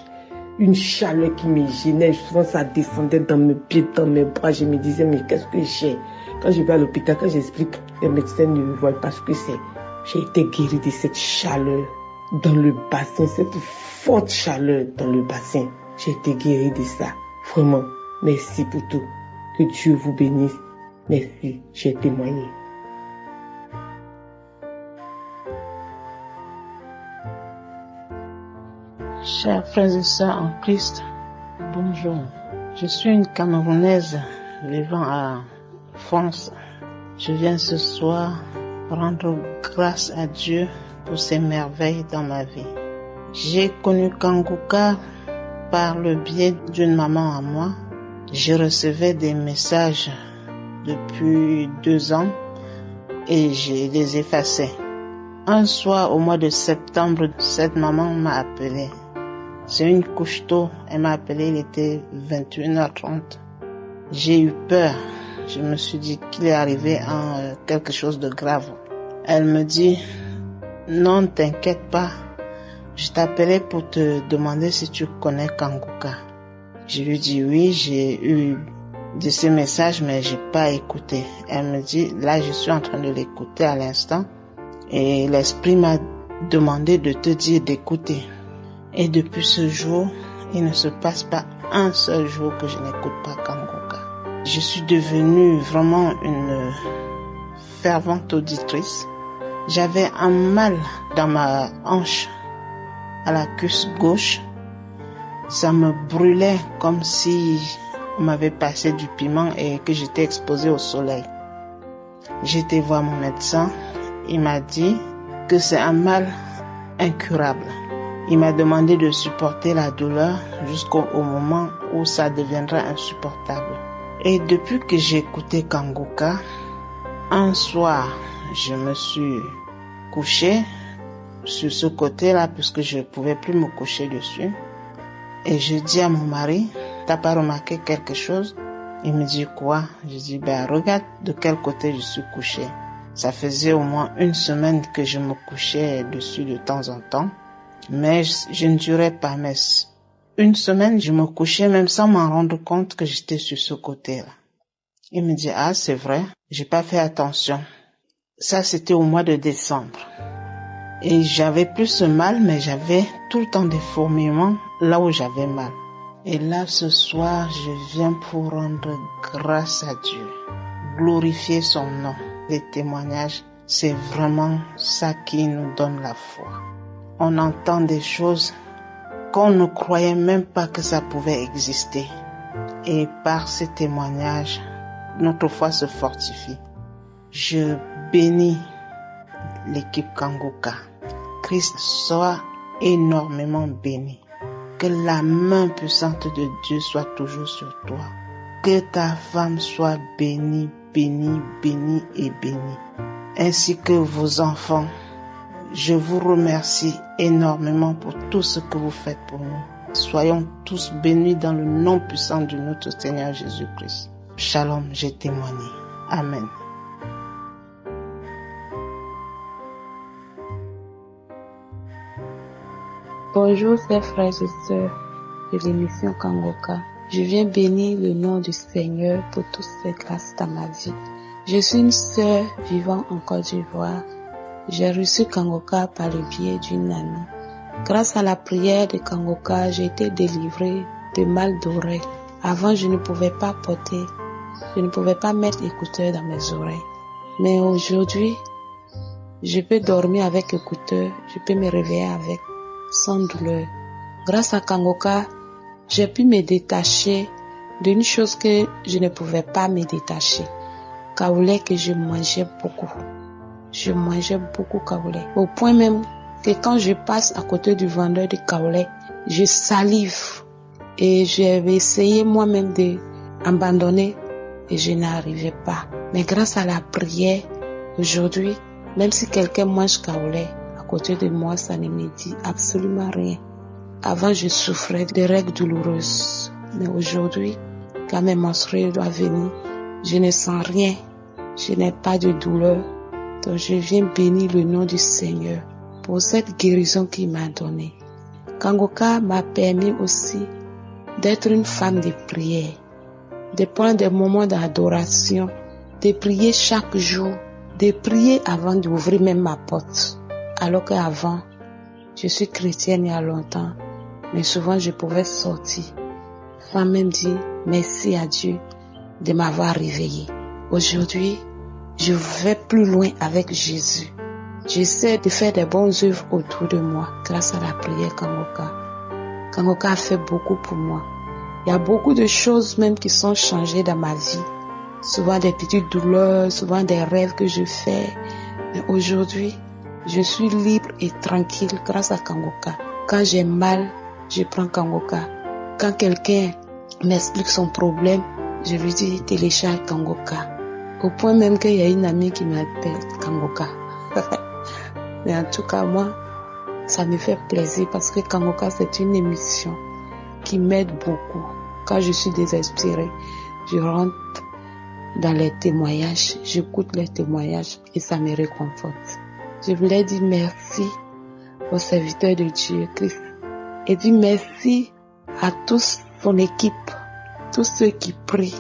Une chaleur qui me gênait, souvent ça descendait dans mes pieds, dans mes bras. Je me disais, mais qu'est-ce que j'ai? Quand je vais à l'hôpital, quand j'explique, les médecins ne me voient pas ce que c'est. J'ai été guérie de cette chaleur dans le bassin, cette forte chaleur dans le bassin. J'ai été guérie de ça. Vraiment, merci pour tout. Que Dieu vous bénisse. Merci, j'ai témoigné. Chers frères et sœurs en Christ, bonjour. Je suis une Camerounaise vivant à France. Je viens ce soir rendre grâce à Dieu pour ses merveilles dans ma vie. J'ai connu Kanguka par le biais d'une maman à moi. Je recevais des messages depuis 2 ans et je les effaçais. Un soir, au mois de septembre, cette maman m'a appelé. C'est une couche tôt, elle m'a appelé, il était 21h30. J'ai eu peur, je me suis dit qu'il est arrivé quelque chose de grave. Elle me dit, non, t'inquiète pas, je t'appelais pour te demander si tu connais Kanguka. Je lui dis oui, j'ai eu de ces messages mais j'ai pas écouté. Elle me dit, là je suis en train de l'écouter à l'instant et l'esprit m'a demandé de te dire d'écouter. Et depuis ce jour, il ne se passe pas un seul jour que je n'écoute pas Kanguka. Je suis devenue vraiment une fervente auditrice. J'avais un mal dans ma hanche, à la cuisse gauche. Ça me brûlait comme si on m'avait passé du piment et que j'étais exposée au soleil. J'ai été voir mon médecin. Il m'a dit que c'est un mal incurable. Il m'a demandé de supporter la douleur jusqu'au moment où ça deviendra insupportable. Et depuis que j'ai écouté Kanguka, un soir, je me suis couchée sur ce côté-là puisque je ne pouvais plus me coucher dessus. Et je dis à mon mari, t'as pas remarqué quelque chose? Il me dit quoi? Je dis, regarde de quel côté je suis couchée. Ça faisait au moins 1 semaine que je me couchais dessus de temps en temps. Mais je ne durais pas. Mais 1 semaine, je me couchais même sans m'en rendre compte que j'étais sur ce côté-là. Il me dit, ah, c'est vrai, j'ai pas fait attention. Ça, c'était au mois de décembre. Et j'avais plus ce mal, mais j'avais tout le temps des fourmillements là où j'avais mal. Et là, ce soir, je viens pour rendre grâce à Dieu, glorifier son nom. Les témoignages, c'est vraiment ça qui nous donne la foi. On entend des choses qu'on ne croyait même pas que ça pouvait exister. Et par ces témoignages, notre foi se fortifie. Je bénis l'équipe Kanguka. Christ soit énormément béni. Que la main puissante de Dieu soit toujours sur toi. Que ta femme soit bénie, bénie, bénie et bénie. Ainsi que vos enfants. Je vous remercie énormément pour tout ce que vous faites pour nous. Soyons tous bénis dans le nom puissant de notre Seigneur Jésus-Christ. Shalom, j'ai témoigné. Amen. Bonjour, chers frères et sœurs de l'émission Kanguka. Je viens bénir le nom du Seigneur pour toutes ses grâces dans ma vie. Je suis une sœur vivant en Côte d'Ivoire. J'ai reçu Kanguka par le biais d'une amie. Grâce à la prière de Kanguka, j'ai été délivrée de mal d'oreille. Avant, je ne pouvais pas mettre écouteurs dans mes oreilles. Mais aujourd'hui, je peux dormir avec écouteurs, je peux me réveiller avec, sans douleur. Grâce à Kanguka, j'ai pu me détacher d'une chose que je ne pouvais pas me détacher. Kaoulé que je mangeais beaucoup. Je mangeais beaucoup kaoulé. Au point même que quand je passe à côté du vendeur de kaolé, je salive et j'ai essayé moi-même d'abandonner et je n'arrivais pas. Mais grâce à la prière, aujourd'hui, même si quelqu'un mange kaolé à côté de moi, ça ne me dit absolument rien. Avant, je souffrais de règles douloureuses. Mais aujourd'hui, quand mes menstrues doivent venir, je ne sens rien. Je n'ai pas de douleur. Donc je viens bénir le nom du Seigneur pour cette guérison qu'il m'a donnée. Kangoka m'a permis aussi d'être une femme de prière, de prendre des moments d'adoration, de prier chaque jour, de prier avant d'ouvrir même ma porte. Alors qu'avant, je suis chrétienne il y a longtemps, mais souvent je pouvais sortir sans même dire merci à Dieu de m'avoir réveillée. Aujourd'hui, je vais plus loin avec Jésus. J'essaie de faire des bonnes œuvres autour de moi grâce à la prière Kangoka. Kangoka a fait beaucoup pour moi. Il y a beaucoup de choses même qui sont changées dans ma vie. Souvent des petites douleurs, souvent des rêves que je fais. Mais aujourd'hui, je suis libre et tranquille grâce à Kangoka. Quand j'ai mal, je prends Kangoka. Quand quelqu'un m'explique son problème, je lui dis télécharge Kangoka. Au point même qu'il y a une amie qui m'appelle Kangoka. Mais en tout cas, moi, ça me fait plaisir parce que Kangoka, c'est une émission qui m'aide beaucoup. Quand je suis désespérée, je rentre dans les témoignages, j'écoute les témoignages et ça me réconforte. Je voulais dire merci aux serviteurs de Dieu Christ et dire merci à tous son équipe, tous ceux qui prient,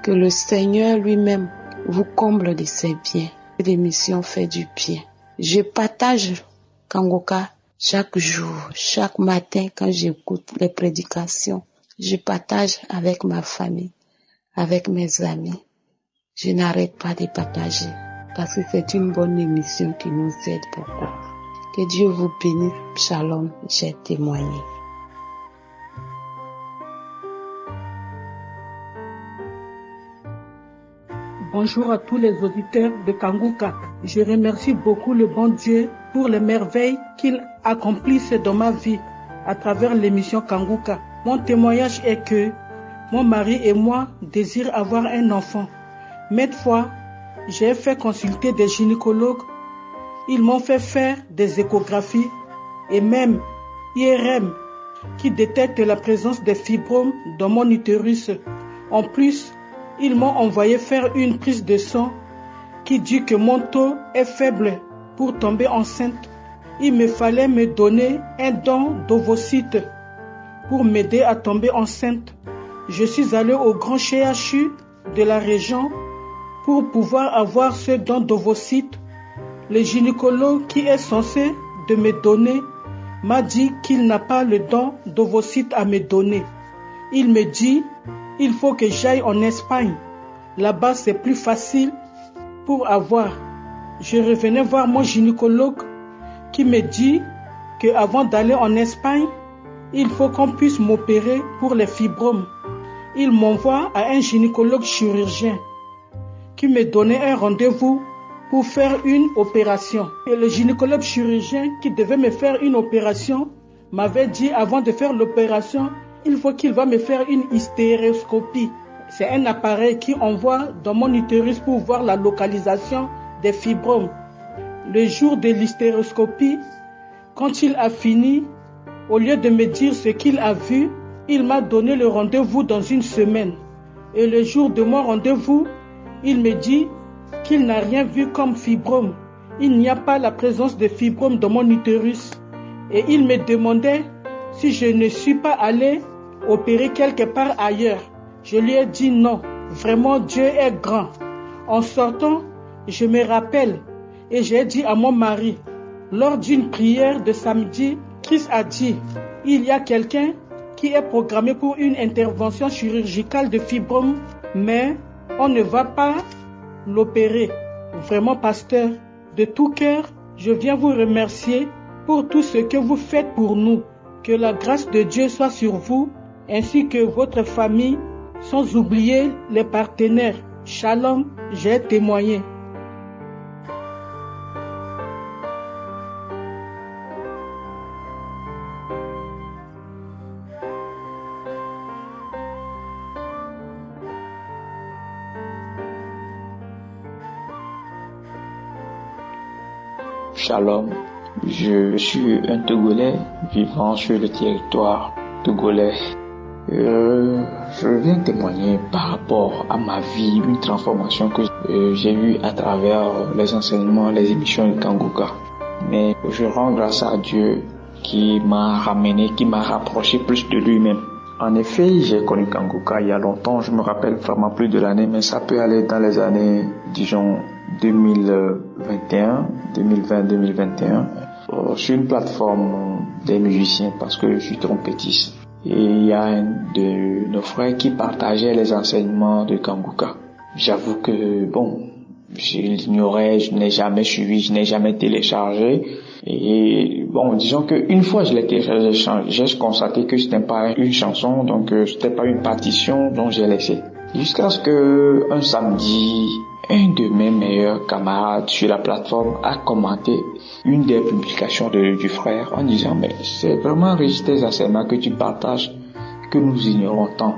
que le Seigneur lui-même vous comble de ses biens. L'émission fait du bien. Je partage Kangoka chaque jour, chaque matin quand j'écoute les prédications. Je partage avec ma famille, avec mes amis. Je n'arrête pas de partager parce que c'est une bonne émission qui nous aide beaucoup. Que Dieu vous bénisse. Shalom, j'ai témoigné. Bonjour à tous les auditeurs de Kangoka. Je remercie beaucoup le bon Dieu pour les merveilles qu'il accomplisse dans ma vie à travers l'émission Kangoka. Mon témoignage est que mon mari et moi désirons avoir un enfant. Maintes fois, j'ai fait consulter des gynécologues. Ils m'ont fait faire des échographies et même IRM qui détectent la présence des fibromes dans mon utérus. En plus, ils m'ont envoyé faire une prise de sang qui dit que mon taux est faible pour tomber enceinte. Il me fallait me donner un don d'ovocytes pour m'aider à tomber enceinte. Je suis allé au grand CHU de la région pour pouvoir avoir ce don d'ovocytes. Le gynécologue qui est censé de me donner m'a dit qu'il n'a pas le don d'ovocytes à me donner. Il me dit il faut que j'aille en Espagne. Là-bas, c'est plus facile pour avoir. Je revenais voir mon gynécologue qui me dit qu'avant d'aller en Espagne, il faut qu'on puisse m'opérer pour les fibromes. Il m'envoie à un gynécologue chirurgien qui me donnait un rendez-vous pour faire une opération. Et le gynécologue chirurgien qui devait me faire une opération m'avait dit avant de faire l'opération, il faut qu'il va me faire une hystéroscopie. C'est un appareil qui envoie dans mon utérus pour voir la localisation des fibromes. Le jour de l'hystéroscopie, quand il a fini, au lieu de me dire ce qu'il a vu, il m'a donné le rendez-vous dans une semaine. Et le jour de mon rendez-vous, il me dit qu'il n'a rien vu comme fibrome. Il n'y a pas la présence de fibromes dans mon utérus. Et il me demandait si je ne suis pas allé opérer quelque part ailleurs. Je lui ai dit non, vraiment Dieu est grand. En sortant, je me rappelle et j'ai dit à mon mari, lors d'une prière de samedi, Christ a dit, il y a quelqu'un qui est programmé pour une intervention chirurgicale de fibrome, mais on ne va pas l'opérer. Vraiment, pasteur, de tout cœur, je viens vous remercier pour tout ce que vous faites pour nous. Que la grâce de Dieu soit sur vous, ainsi que votre famille, sans oublier les partenaires. Shalom, j'ai témoigné. Shalom. Je suis un Togolais vivant sur le territoire togolais. Je viens témoigner par rapport à ma vie, une transformation que j'ai eue à travers les enseignements, les émissions de Kanguka. Mais je rends grâce à Dieu qui m'a ramené, qui m'a rapproché plus de lui-même. En effet, j'ai connu Kanguka il y a longtemps, je me rappelle vraiment plus de l'année, mais ça peut aller dans les années, disons, 2021, 2020-2021, sur une plateforme des musiciens parce que je suis trompettiste. Et il y a un de nos frères qui partageait les enseignements de Kanguka. J'avoue que, je l'ignorais, je n'ai jamais suivi, je n'ai jamais téléchargé. Et disons qu'une fois je l'ai téléchargé, j'ai constaté que c'était pas une chanson, donc c'était pas une partition, donc j'ai laissé. Jusqu'à ce que un samedi, un de mes meilleurs camarades sur la plateforme a commenté une des publications du frère en disant mais c'est vraiment enrichissant tes enseignements que tu partages que nous ignorons tant.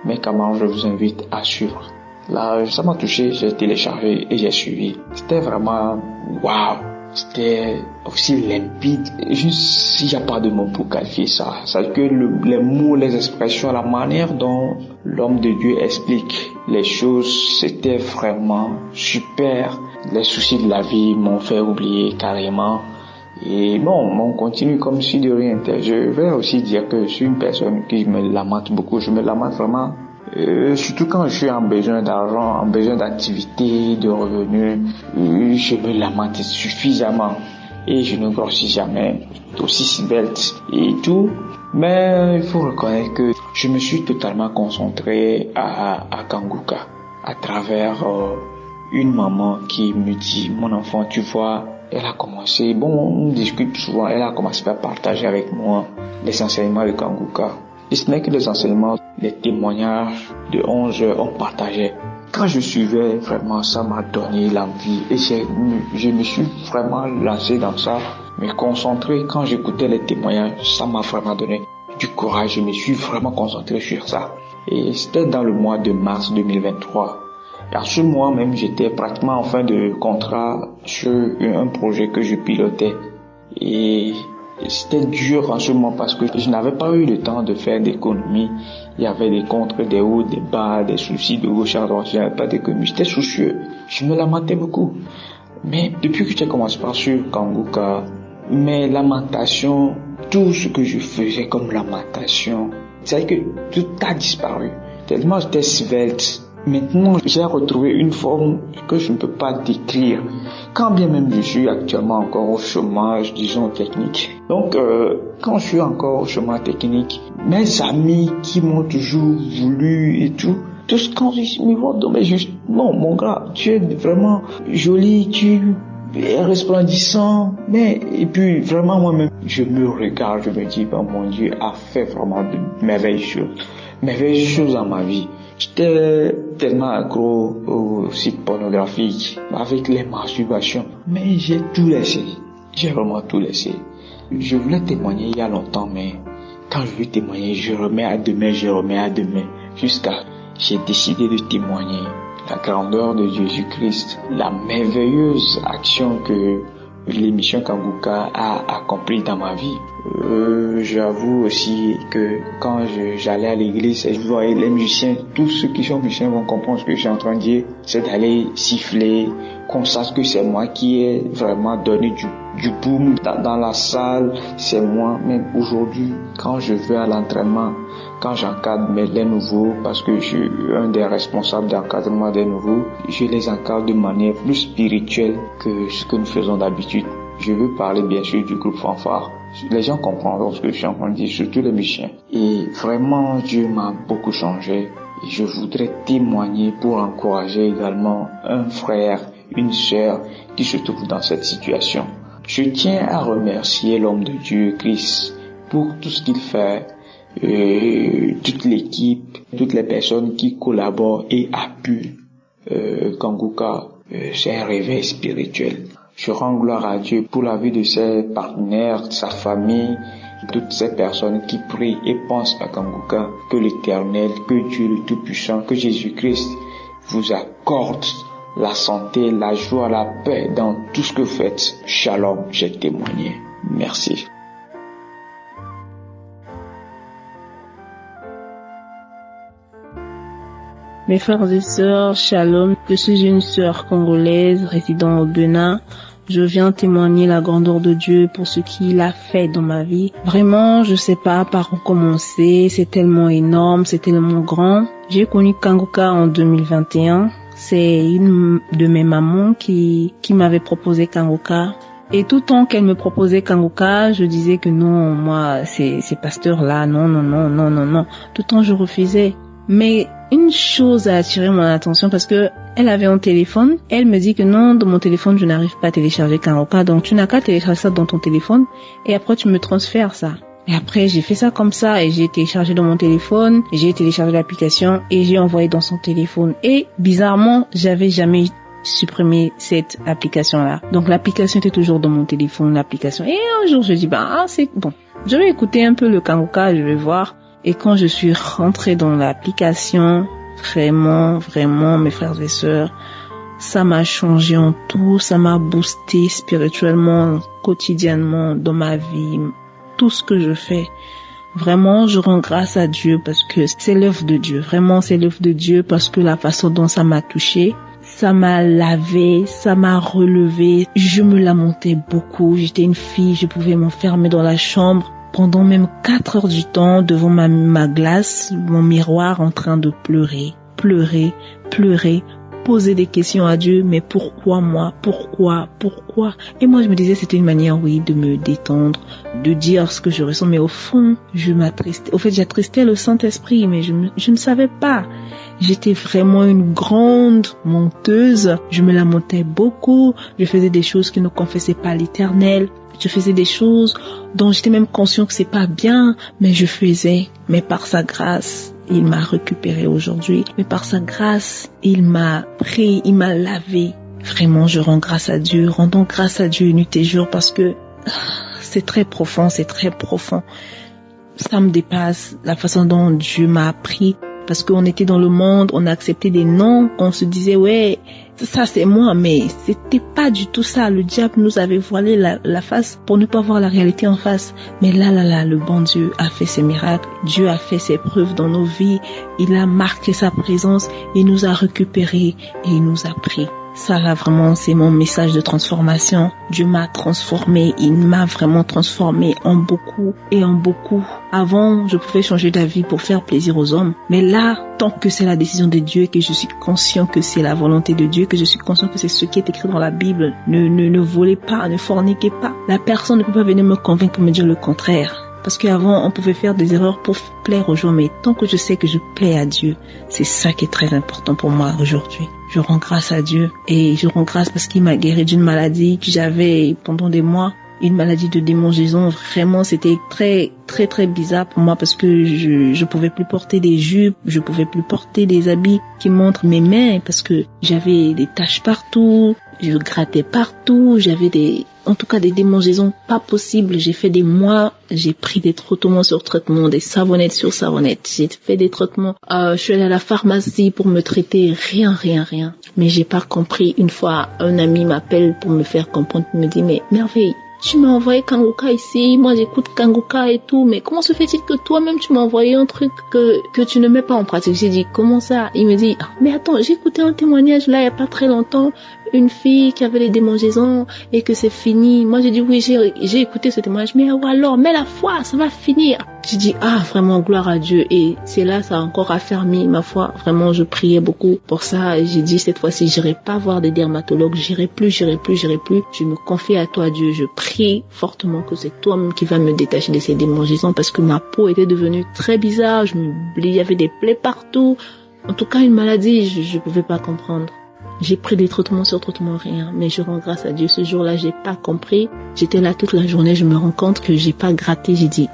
Mes camarades, je vous invite à suivre. Là, ça m'a touché, j'ai téléchargé et j'ai suivi. C'était vraiment waouh. C'était aussi limpide. Juste, il n'y a pas de mots pour qualifier ça. C'est que les mots, les expressions, la manière dont l'homme de Dieu explique les choses, c'était vraiment super. Les soucis de la vie m'ont fait oublier carrément. Et on continue comme si de rien n'était. Je vais aussi dire que je suis une personne qui me lamente beaucoup. Je me lamente vraiment. Surtout quand je suis en besoin d'argent, en besoin d'activité, de revenus, je me lamente suffisamment et je ne grossis jamais, aussi svelte et tout. Mais il faut reconnaître que je me suis totalement concentré à Kanguka à travers une maman qui me dit mon enfant, tu vois, elle a commencé, on discute souvent, elle a commencé à partager avec moi les enseignements de Kanguka. Et ce n'est que les enseignements, les témoignages de 11 heures on partageait. Quand je suivais, vraiment, ça m'a donné l'envie. Et je me suis vraiment lancé dans ça, me concentrer. Quand j'écoutais les témoignages, ça m'a vraiment donné du courage. Je me suis vraiment concentré sur ça. Et c'était dans le mois de mars 2023. Et à ce mois même, j'étais pratiquement en fin de contrat sur un projet que je pilotais. Et c'était dur en ce moment parce que je n'avais pas eu le temps de faire d'économies. Il y avait des contre, des hauts, des bas, des soucis de gauche à droite. Je n'avais pas d'économie. J'étais soucieux. Je me lamentais beaucoup. Mais depuis que j'ai commencé par sur Kanguka, mes lamentations, tout ce que je faisais comme lamentation, c'est que tout a disparu. Tellement j'étais svelte. Maintenant, j'ai retrouvé une forme que je ne peux pas décrire. Quand bien même je suis actuellement encore au chômage, disons technique. Donc, quand je suis encore au chômage technique, mes amis qui m'ont toujours voulu et tout, tous quand ils me voient, mais juste, non, mon gars, tu es vraiment joli, tu es resplendissant. Mais, et puis, vraiment, moi-même, je me regarde, je me dis, mon Dieu a fait vraiment de merveilleuses choses dans ma vie. J'étais tellement accro aux sites pornographiques, avec les masturbations. Mais j'ai tout laissé. J'ai vraiment tout laissé. Je voulais témoigner il y a longtemps, mais quand je veux témoigner, je remets à demain. Jusqu'à, j'ai décidé de témoigner la grandeur de Jésus-Christ, la merveilleuse action que l'émission Kanguka a accomplie dans ma vie. J'avoue aussi que quand j'allais à l'église et je voyais les musiciens, tous ceux qui sont musiciens vont comprendre ce que je suis en train de dire, c'est d'aller siffler, qu'on sache que c'est moi qui ai vraiment donné du boom dans la salle, c'est moi. Même aujourd'hui, quand je vais à l'entraînement, quand j'encadre les nouveaux, parce que je suis un des responsables d'encadrement des nouveaux, je les encadre de manière plus spirituelle que ce que nous faisons d'habitude. Je veux parler bien sûr du groupe Fanfare. Les gens comprendront ce que je suis en train de dire, surtout les musiciens. Et vraiment, Dieu m'a beaucoup changé. Et je voudrais témoigner pour encourager également un frère, une sœur qui se trouve dans cette situation. Je tiens à remercier l'homme de Dieu, Christ, pour tout ce qu'il fait, toute l'équipe, toutes les personnes qui collaborent et appuient Kanguka. C'est un réveil spirituel. Je rends gloire à Dieu pour la vie de ses partenaires, de sa famille, toutes ces personnes qui prient et pensent à Kanguka. Que l'Éternel, que Dieu le Tout-Puissant, que Jésus-Christ vous accorde la santé, la joie, la paix dans tout ce que vous faites. Shalom, j'ai témoigné. Merci. Mes frères et sœurs, shalom. Je suis une sœur congolaise résidant au Bénin. Je viens témoigner la grandeur de Dieu pour ce qu'il a fait dans ma vie. Vraiment, je sais pas par où commencer. C'est tellement énorme, c'est tellement grand. J'ai connu Kanguka en 2021. C'est une de mes mamans qui m'avait proposé Kanguka. Et tout le temps qu'elle me proposait Kanguka, je disais que non, moi, ces pasteurs-là, non. Tout le temps, je refusais. Mais une chose a attiré mon attention parce que elle avait un téléphone. Elle me dit que non, dans mon téléphone, je n'arrive pas à télécharger Kanguka. Donc, tu n'as qu'à télécharger ça dans ton téléphone et après, tu me transfères ça. Et après, j'ai fait ça comme ça et j'ai téléchargé dans mon téléphone. J'ai téléchargé l'application et j'ai envoyé dans son téléphone. Et bizarrement, j'avais jamais supprimé cette application-là. Donc, l'application était toujours dans mon téléphone, l'application. Et un jour, je dis, c'est bon. Je vais écouter un peu le Kanguka, je vais voir. Et quand je suis rentrée dans l'application, vraiment, mes frères et sœurs, ça m'a changé en tout, ça m'a boosté spirituellement, quotidiennement, dans ma vie, tout ce que je fais. Vraiment, je rends grâce à Dieu parce que c'est l'œuvre de Dieu. Vraiment, c'est l'œuvre de Dieu parce que la façon dont ça m'a touchée, ça m'a lavé, ça m'a relevé. Je me lamentais beaucoup. J'étais une fille, je pouvais m'enfermer dans la chambre pendant même 4 heures du temps devant ma glace, mon miroir en train de pleurer, poser des questions à Dieu, mais pourquoi moi, pourquoi? Et moi je me disais c'était une manière, oui, de me détendre, de dire ce que je ressens, mais au fond, j'attristais le Saint-Esprit, mais je ne savais pas. J'étais vraiment une grande menteuse, je me lamentais beaucoup, je faisais des choses qui ne confessaient pas l'Éternel. Je faisais des choses dont j'étais même conscient que c'est pas bien, mais je faisais. Mais par sa grâce, il m'a récupéré aujourd'hui. Mais par sa grâce, il m'a pris, il m'a lavé. Vraiment, je rends grâce à Dieu. Rendons grâce à Dieu nuit et jour parce que c'est très profond. Ça me dépasse la façon dont Dieu m'a appris. Parce qu'on était dans le monde, on a accepté des noms, on se disait, ouais, ça c'est moi, mais c'était pas du tout ça. Le diable nous avait voilé la face pour ne pas voir la réalité en face. Mais là, le bon Dieu a fait ses miracles. Dieu a fait ses preuves dans nos vies. Il a marqué sa présence. Il nous a récupérés et il nous a pris. Ça là vraiment c'est mon message de transformation. Dieu m'a transformé, il m'a vraiment transformé en beaucoup et en beaucoup. Avant, je pouvais changer d'avis pour faire plaisir aux hommes. Mais là, tant que c'est la décision de Dieu, que je suis conscient que c'est la volonté de Dieu, que je suis conscient que c'est ce qui est écrit dans la Bible, ne volez pas, ne forniquez pas. La personne ne peut pas venir me convaincre pour me dire le contraire. Parce qu'avant, on pouvait faire des erreurs pour plaire aux gens, mais tant que je sais que je plais à Dieu, c'est ça qui est très important pour moi aujourd'hui. Je rends grâce à Dieu et je rends grâce parce qu'il m'a guéri d'une maladie que j'avais pendant des mois. Une maladie de démangeaison, vraiment c'était très bizarre pour moi parce que je pouvais plus porter des jupes, je pouvais plus porter des habits qui montrent mes mains parce que j'avais des taches partout, je grattais partout, j'avais des démangeaisons pas possibles. J'ai fait des mois, j'ai pris des traitements sur traitements, des savonnettes sur savonnettes, j'ai fait des traitements, je suis allée à la pharmacie pour me traiter, rien. Mais j'ai pas compris. Une fois, un ami m'appelle pour me faire comprendre, il me dit, mais Merveille, tu m'as envoyé Kanguka ici, moi j'écoute Kanguka et tout, mais comment se fait-il que toi-même tu m'as envoyé un truc que tu ne mets pas en pratique? J'ai dit, comment ça? Il me dit, mais attends, j'ai écouté un témoignage là il y a pas très longtemps, une fille qui avait les démangeaisons et que c'est fini. Moi j'ai dit oui, j'ai écouté ce témoignage, mais alors, mets la foi, ça va finir. J'ai dit, vraiment gloire à Dieu, et c'est là ça a encore affermi ma foi. Vraiment je priais beaucoup pour ça. J'ai dit cette fois-ci j'irai pas voir des dermatologues, j'irai plus, je me confie à toi Dieu, je prie fortement que c'est toi-même qui va me détacher de ces démangeaisons parce que ma peau était devenue très bizarre, il y avait des plaies partout, en tout cas une maladie, je pouvais pas comprendre. J'ai pris des traitements sur traitements, rien, mais je rends grâce à Dieu. Ce jour-là, j'ai pas compris. J'étais là toute la journée, je me rends compte que j'ai pas gratté. J'ai dit,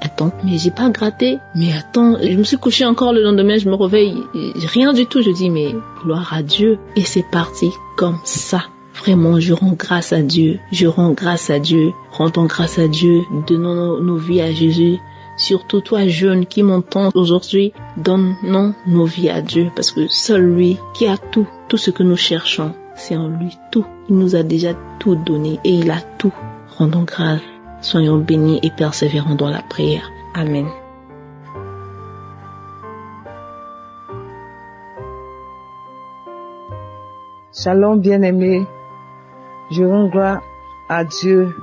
j'ai pas gratté. Mais attends, je me suis couchée encore le lendemain, je me réveille, rien du tout. Je dis, mais gloire à Dieu. Et c'est parti comme ça. Vraiment, je rends grâce à Dieu. Rendons grâce à Dieu. Donnons nos vies à Jésus. Surtout toi jeune qui m'entends aujourd'hui, donnons nos vies à Dieu parce que seul lui qui a tout ce que nous cherchons, c'est en lui tout. Il nous a déjà tout donné et il a tout. Rendons grâce, soyons bénis et persévérons dans la prière. Amen. Shalom bien-aimés, je rends gloire à Dieu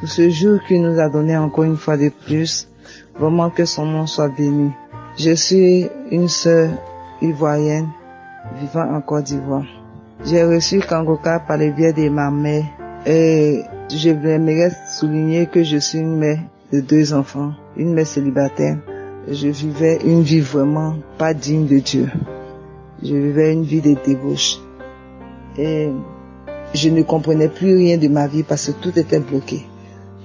pour ce jour qu'il nous a donné encore une fois de plus. Vraiment que son nom soit béni. Je suis une sœur ivoirienne vivant en Côte d'Ivoire. J'ai reçu Kangoka par le biais de ma mère et je voudrais souligner que je suis une mère de 2 enfants, une mère célibataire. Je vivais une vie vraiment pas digne de Dieu. Je vivais une vie de débauche. Et je ne comprenais plus rien de ma vie parce que tout était bloqué.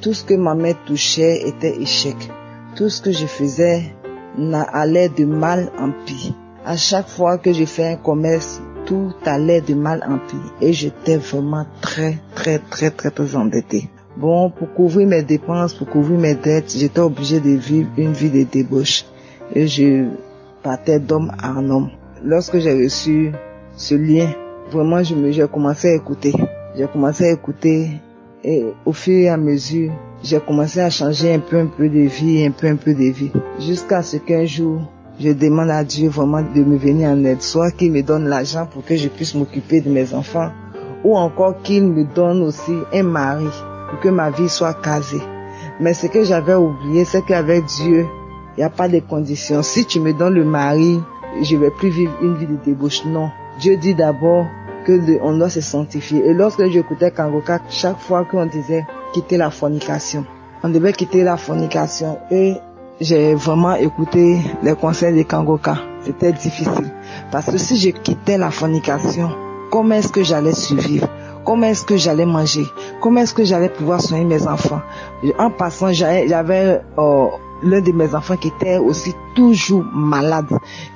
Tout ce que ma mère touchait était échec. Tout ce que je faisais allait de mal en pire. À chaque fois que je fais un commerce, tout allait de mal en pire. Et j'étais vraiment très endettée. Bon, pour couvrir mes dépenses, pour couvrir mes dettes, j'étais obligée de vivre une vie de débauche. Et je partais d'homme en homme. Lorsque j'ai reçu ce lien, vraiment, j'ai commencé à écouter. J'ai commencé à écouter et au fur et à mesure, j'ai commencé à changer un peu de vie, un peu de vie. Jusqu'à ce qu'un jour, je demande à Dieu vraiment de me venir en aide. Soit qu'il me donne l'argent pour que je puisse m'occuper de mes enfants, ou encore qu'il me donne aussi un mari pour que ma vie soit casée. Mais ce que j'avais oublié, c'est qu'avec Dieu, il n'y a pas de conditions. Si tu me donnes le mari, je ne vais plus vivre une vie de débauche. Non. Dieu dit d'abord on doit se sanctifier. Et lorsque j'écoutais Kangoka, chaque fois qu'on disait quitter la fornication, on devait quitter la fornication. Et j'ai vraiment écouté les conseils de Kangoka. C'était difficile. Parce que si je quittais la fornication, comment est-ce que j'allais survivre? Comment est-ce que j'allais manger? Comment est-ce que j'allais pouvoir soigner mes enfants? En passant, j'avais l'un de mes enfants qui était aussi toujours malade,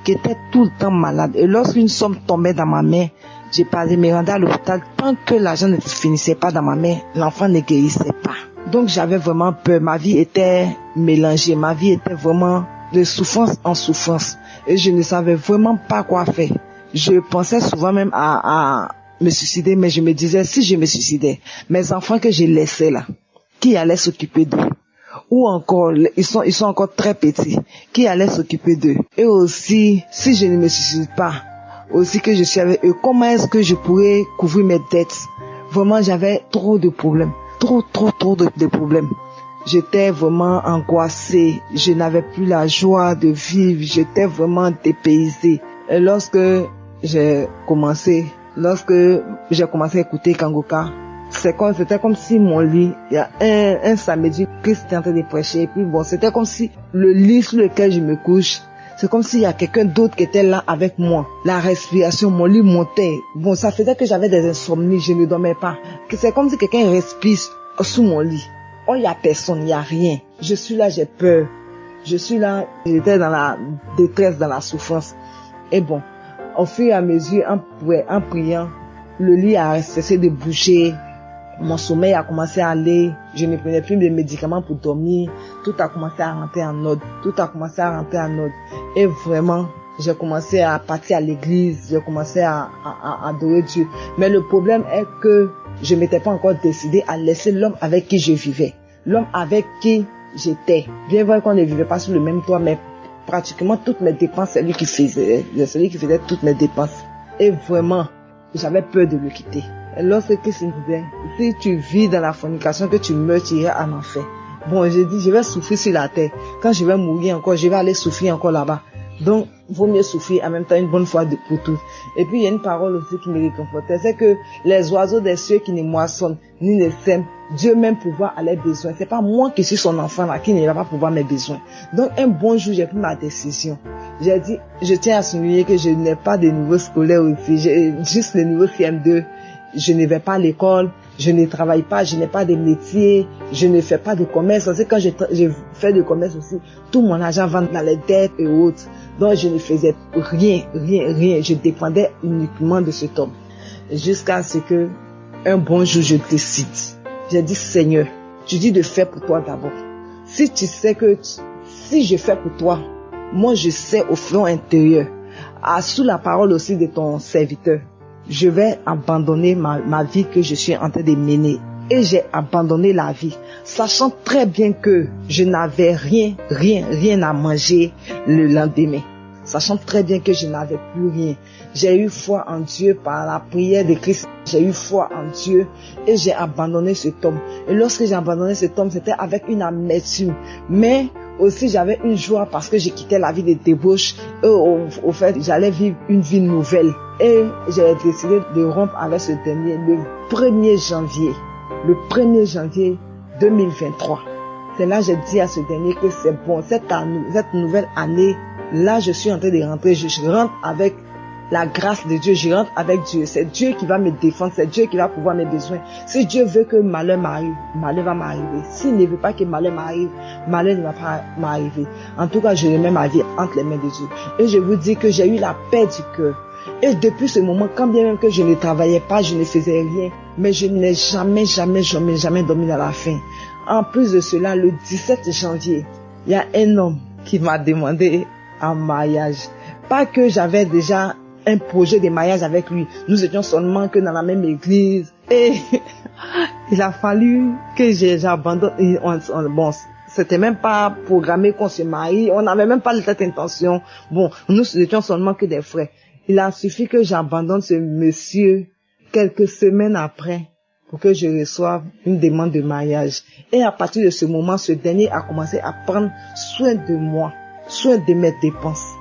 qui était tout le temps malade. Et lorsqu'une somme tombait dans ma main, j'ai parlé, me rendais à l'hôpital. Tant que l'argent ne finissait pas dans ma main, l'enfant ne guérissait pas. Donc j'avais vraiment peur. Ma vie était mélangée. Ma vie était vraiment de souffrance en souffrance. Et je ne savais vraiment pas quoi faire. Je pensais souvent même à me suicider, mais je me disais, si je me suicidais, mes enfants que je laissais là, qui allait s'occuper d'eux? Ou encore, ils sont encore très petits, qui allait s'occuper d'eux? Et aussi, si je ne me suicide pas, aussi que je suis avec eux, comment est-ce que je pourrais couvrir mes dettes? Vraiment, j'avais trop de problèmes, trop de problèmes. J'étais vraiment angoissée, je n'avais plus la joie de vivre, j'étais vraiment dépaysée. Et lorsque j'ai commencé à écouter Kangoka, c'était comme si mon lit, il y a un samedi, Christ était en train de prêcher, et puis bon, c'était comme si le lit sur lequel je me couche, c'est comme s'il y a quelqu'un d'autre qui était là avec moi. La respiration, mon lit montait. Bon, ça faisait que j'avais des insomnies, je ne dormais pas. C'est comme si quelqu'un respire sous mon lit. Oh, il n'y a personne, il n'y a rien. Je suis là, j'ai peur. Je suis là, j'étais dans la détresse, dans la souffrance. Et bon, au fur et à mesure, en priant, le lit a cessé de bouger. Mon sommeil a commencé à aller. Je ne prenais plus de médicaments pour dormir. Tout a commencé à rentrer en ordre. Et vraiment, j'ai commencé à partir à l'église. J'ai commencé à adorer Dieu. Mais le problème est que je m'étais pas encore décidé à laisser l'homme avec qui je vivais. L'homme avec qui j'étais. Bien vrai qu'on ne vivait pas sur le même toit, mais pratiquement toutes mes dépenses, c'est lui qui faisait toutes mes dépenses. Et vraiment, j'avais peur de le quitter. Et lorsque Christ me disait, si tu vis dans la fornication, que tu meurs, tu iras en enfer. Bon, j'ai dit, je vais souffrir sur la terre. Quand je vais mourir encore, je vais aller souffrir encore là-bas. Donc, vaut mieux souffrir en même temps une bonne fois pour toutes. Et puis, il y a une parole aussi qui me réconfortait. C'est que les oiseaux des cieux qui ne moissonnent, ni ne sèment, Dieu même pourvoit à leurs besoins. C'est pas moi qui suis son enfant là, qui ne va pas pourvoir mes besoins. Donc, un bon jour, j'ai pris ma décision. J'ai dit, je tiens à souligner que je n'ai pas de niveau scolaire aussi. J'ai juste le niveau CM2. Je ne vais pas à l'école, je ne travaille pas, je n'ai pas de métier, je ne fais pas de commerce. Parce que quand je fais de commerce aussi, tout mon argent va dans les dettes et autres. Donc je ne faisais rien. Je dépendais uniquement de cet homme. Jusqu'à ce que, un bon jour, je décide. J'ai dit, Seigneur, tu dis de faire pour toi d'abord. Si tu sais que, si je fais pour toi, moi je sais au fond intérieur, sous la parole aussi de ton serviteur, je vais abandonner ma vie que je suis en train de mener. Et j'ai abandonné la vie, sachant très bien que je n'avais rien à manger le lendemain. Sachant très bien que je n'avais plus rien. J'ai eu foi en Dieu par la prière de Christ. J'ai eu foi en Dieu et j'ai abandonné cet homme. Et lorsque j'ai abandonné cet homme, c'était avec une amertume. Mais aussi j'avais une joie parce que j'ai quitté la vie de débauche. Et au fait, j'allais vivre une vie nouvelle. Et j'ai décidé de rompre avec ce dernier le 1er janvier. Le 1er janvier 2023. C'est là que j'ai dit à ce dernier que c'est bon. Cette nouvelle année, là je suis en train de rentrer. Je rentre avec la grâce de Dieu, je rentre avec Dieu. C'est Dieu qui va me défendre, c'est Dieu qui va pouvoir mes besoins. Si Dieu veut que malheur m'arrive, malheur va m'arriver. S'il ne veut pas que malheur m'arrive, malheur ne va pas m'arriver. En tout cas, je remets ma vie entre les mains de Dieu. Et je vous dis que j'ai eu la paix du cœur. Et depuis ce moment, quand bien même que je ne travaillais pas, je ne faisais rien, mais je n'ai jamais dormi dans la faim. En plus de cela, le 17 janvier, il y a un homme qui m'a demandé un mariage. Pas que j'avais déjà un projet de mariage avec lui. Nous étions seulement que dans la même église. Et il a fallu que j'abandonne. Bon, c'était même pas programmé qu'on se marie. On n'avait même pas cette intention. Bon, nous étions seulement que des frères. Il a suffi que j'abandonne ce monsieur quelques semaines après pour que je reçoive une demande de mariage. Et à partir de ce moment, ce dernier a commencé à prendre soin de moi, soin de mes dépenses.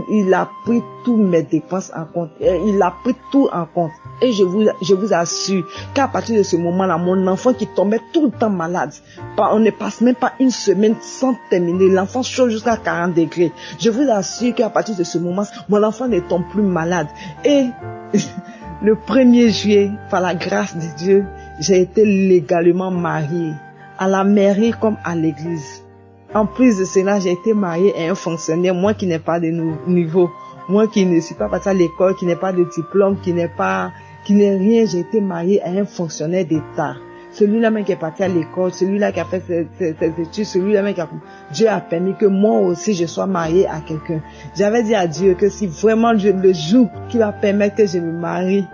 Il a pris tous mes dépenses en compte. Il a pris tout en compte. Et je vous assure qu'à partir de ce moment-là, mon enfant qui tombait tout le temps malade, on ne passe même pas une semaine sans terminer. L'enfant chauffe jusqu'à 40 degrés. Je vous assure qu'à partir de ce moment, mon enfant ne tombe plus malade. Et le 1er juillet, par la grâce de Dieu, j'ai été légalement mariée. À la mairie comme à l'église. En plus de cela, j'ai été mariée à un fonctionnaire, moi qui n'ai pas de niveau, moi qui ne suis pas partie à l'école, qui n'ai pas de diplôme, qui n'ai rien, j'ai été mariée à un fonctionnaire d'État. Celui-là même qui est parti à l'école, celui-là qui a fait ses études, celui-là même Dieu a permis que moi aussi je sois mariée à quelqu'un. J'avais dit à Dieu que si vraiment le jour qui va permettre que je me marie,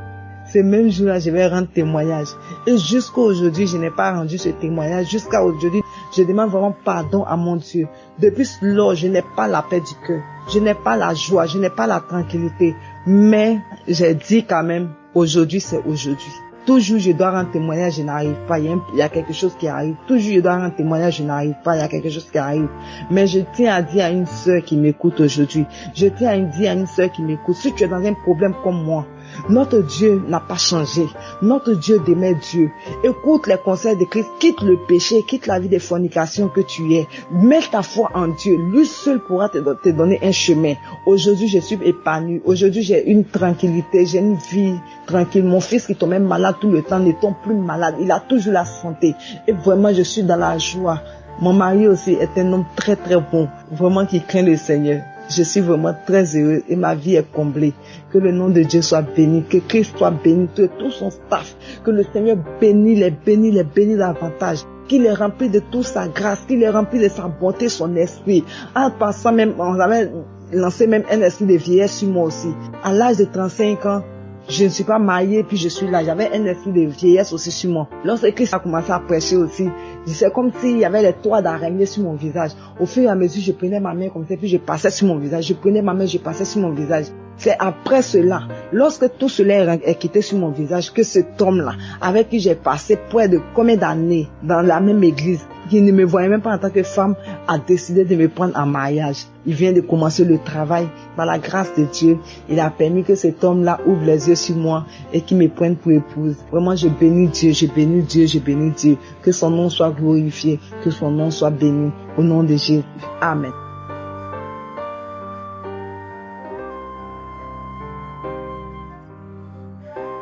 ce même jour-là, je vais rendre témoignage. Et jusqu'à aujourd'hui, je n'ai pas rendu ce témoignage. Jusqu'à aujourd'hui, je demande vraiment pardon à mon Dieu. Depuis lors, je n'ai pas la paix du cœur. Je n'ai pas la joie, je n'ai pas la tranquillité. Mais j'ai dit quand même, aujourd'hui, c'est aujourd'hui. Toujours, je dois rendre témoignage, je n'arrive pas. Il y a quelque chose qui arrive. Toujours, je dois rendre témoignage, je n'arrive pas. Il y a quelque chose qui arrive. Mais je tiens à dire à une sœur qui m'écoute aujourd'hui. Je tiens à dire à une sœur qui m'écoute. Si tu es dans un problème comme moi, notre Dieu n'a pas changé. Notre Dieu demeure Dieu. Écoute les conseils de Christ. Quitte le péché, quitte la vie de fornication que tu es. Mets ta foi en Dieu. Lui seul pourra te donner un chemin. Aujourd'hui, je suis épanouie. Aujourd'hui, j'ai une tranquillité. J'ai une vie tranquille. Mon fils qui tombait malade tout le temps ne tombe plus malade. Il a toujours la santé. Et vraiment, je suis dans la joie. Mon mari aussi est un homme très très bon. Vraiment qui craint le Seigneur. Je suis vraiment très heureuse et ma vie est comblée. Que le nom de Dieu soit béni, que Christ soit béni, tout son staff. Que le Seigneur bénisse davantage. Qu'il est rempli de toute sa grâce, qu'il est rempli de sa bonté, son esprit. En passant même, on avait lancé même un esprit de vieillesse sur moi aussi. À l'âge de 35 ans, je ne suis pas mariée, puis je suis là. J'avais un esprit de vieillesse aussi sur moi. Lorsque Christ a commencé à prêcher aussi, c'est comme s'il y avait les toits d'araignée sur mon visage. Au fur et à mesure, je prenais ma main comme ça, puis je passais sur mon visage. Je prenais ma main, je passais sur mon visage. C'est après cela, lorsque tout cela est quitté sur mon visage, que cet homme-là, avec qui j'ai passé près de combien d'années dans la même église, qui ne me voyait même pas en tant que femme, a décidé de me prendre en mariage. Il vient de commencer le travail. Par la grâce de Dieu, il a permis que cet homme-là ouvre les yeux sur moi et qu'il me prenne pour épouse. Vraiment, je bénis Dieu, je bénis Dieu, je bénis Dieu. Que son nom soit glorifié, que son nom soit béni. Au nom de Jésus. Amen.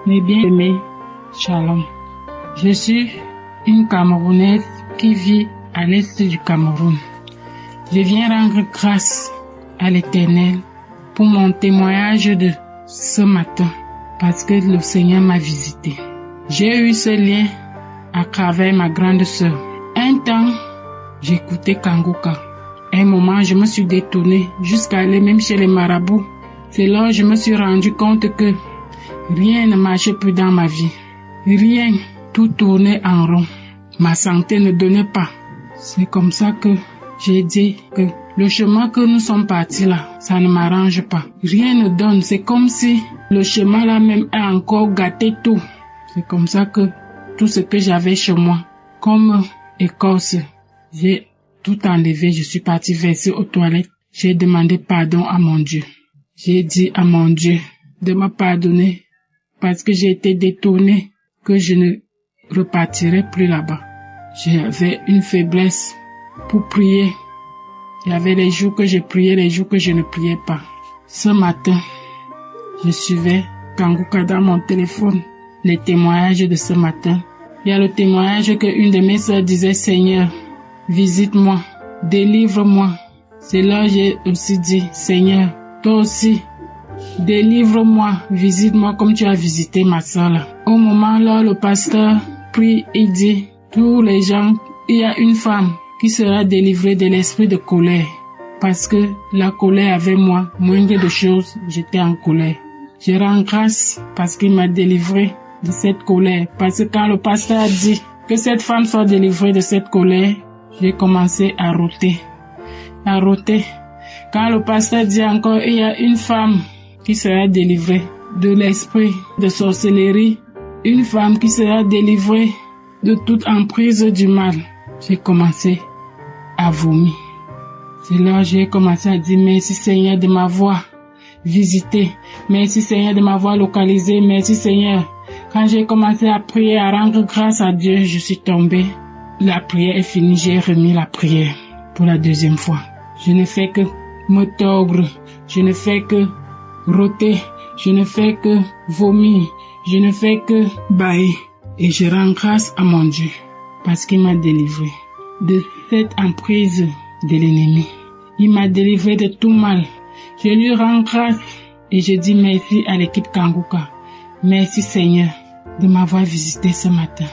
Mes bien-aimés, shalom. Je suis une Camerounaise qui vit à l'est du Cameroun. Je viens rendre grâce à l'Éternel pour mon témoignage de ce matin parce que le Seigneur m'a visité. J'ai eu ce lien à travers ma grande sœur. Un temps, j'écoutais Kanguka. Un moment, je me suis détournée jusqu'à aller même chez les marabouts. C'est là que je me suis rendu compte que Rien ne marchait plus dans ma vie. Rien, tout tournait en rond. Ma santé ne donnait pas. C'est comme ça que j'ai dit que le chemin que nous sommes partis là, ça ne m'arrange pas. Rien ne donne. C'est comme si le chemin là même a encore gâté tout. C'est comme ça que tout ce que j'avais chez moi, comme écorce, j'ai tout enlevé. Je suis partie verser aux toilettes. J'ai demandé pardon à mon Dieu. J'ai dit à mon Dieu de me pardonner parce que j'ai été détournée, que je ne repartirai plus là-bas. J'avais une faiblesse pour prier. Il y avait les jours que je priais, les jours que je ne priais pas. Ce matin, je suivais Kanguka dans mon téléphone. Les témoignages de ce matin. Il y a le témoignage que une de mes sœurs disait, Seigneur, visite-moi, délivre-moi. C'est là que j'ai aussi dit, Seigneur, toi aussi, délivre-moi, visite-moi comme tu as visité ma sœur là. Au moment là, le pasteur prie et dit, tous les gens, il y a une femme qui sera délivrée de l'esprit de colère. Parce que la colère avait moi, moindre de choses, j'étais en colère. Je rends grâce parce qu'il m'a délivré de cette colère. Parce que quand le pasteur a dit que cette femme soit délivrée de cette colère, j'ai commencé à rôter. Quand le pasteur dit encore, il y a une femme qui sera délivrée de l'esprit de sorcellerie, une femme qui sera délivrée de toute emprise du mal, j'ai commencé à vomir. C'est là que j'ai commencé à dire merci Seigneur de m'avoir visité, merci Seigneur de m'avoir localisé, merci Seigneur. Quand j'ai commencé à prier, à rendre grâce à Dieu, je suis tombée. La prière est finie, j'ai remis la prière pour la deuxième fois. Je ne fais que me tordre, je ne fais que rôter, je ne fais que vomir, je ne fais que bâiller. Et je rends grâce à mon Dieu parce qu'il m'a délivré de cette emprise de l'ennemi. Il m'a délivré de tout mal. Je lui rends grâce et je dis merci à l'équipe Kanguka. Merci Seigneur de m'avoir visité ce matin.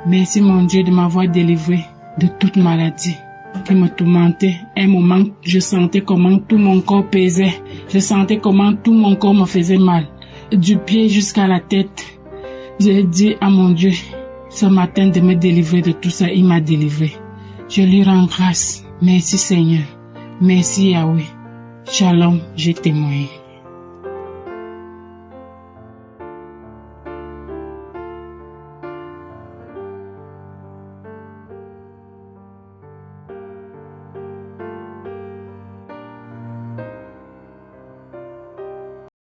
Merci mon Dieu de m'avoir délivré de toute maladie qui me tourmentait. Un moment, je sentais comment tout mon corps pesait. Je sentais comment tout mon corps me faisait mal. Du pied jusqu'à la tête. J'ai dit à mon Dieu ce matin de me délivrer de tout ça. Il m'a délivré. Je lui rends grâce. Merci Seigneur. Merci Yahweh. Shalom, j'ai témoigné.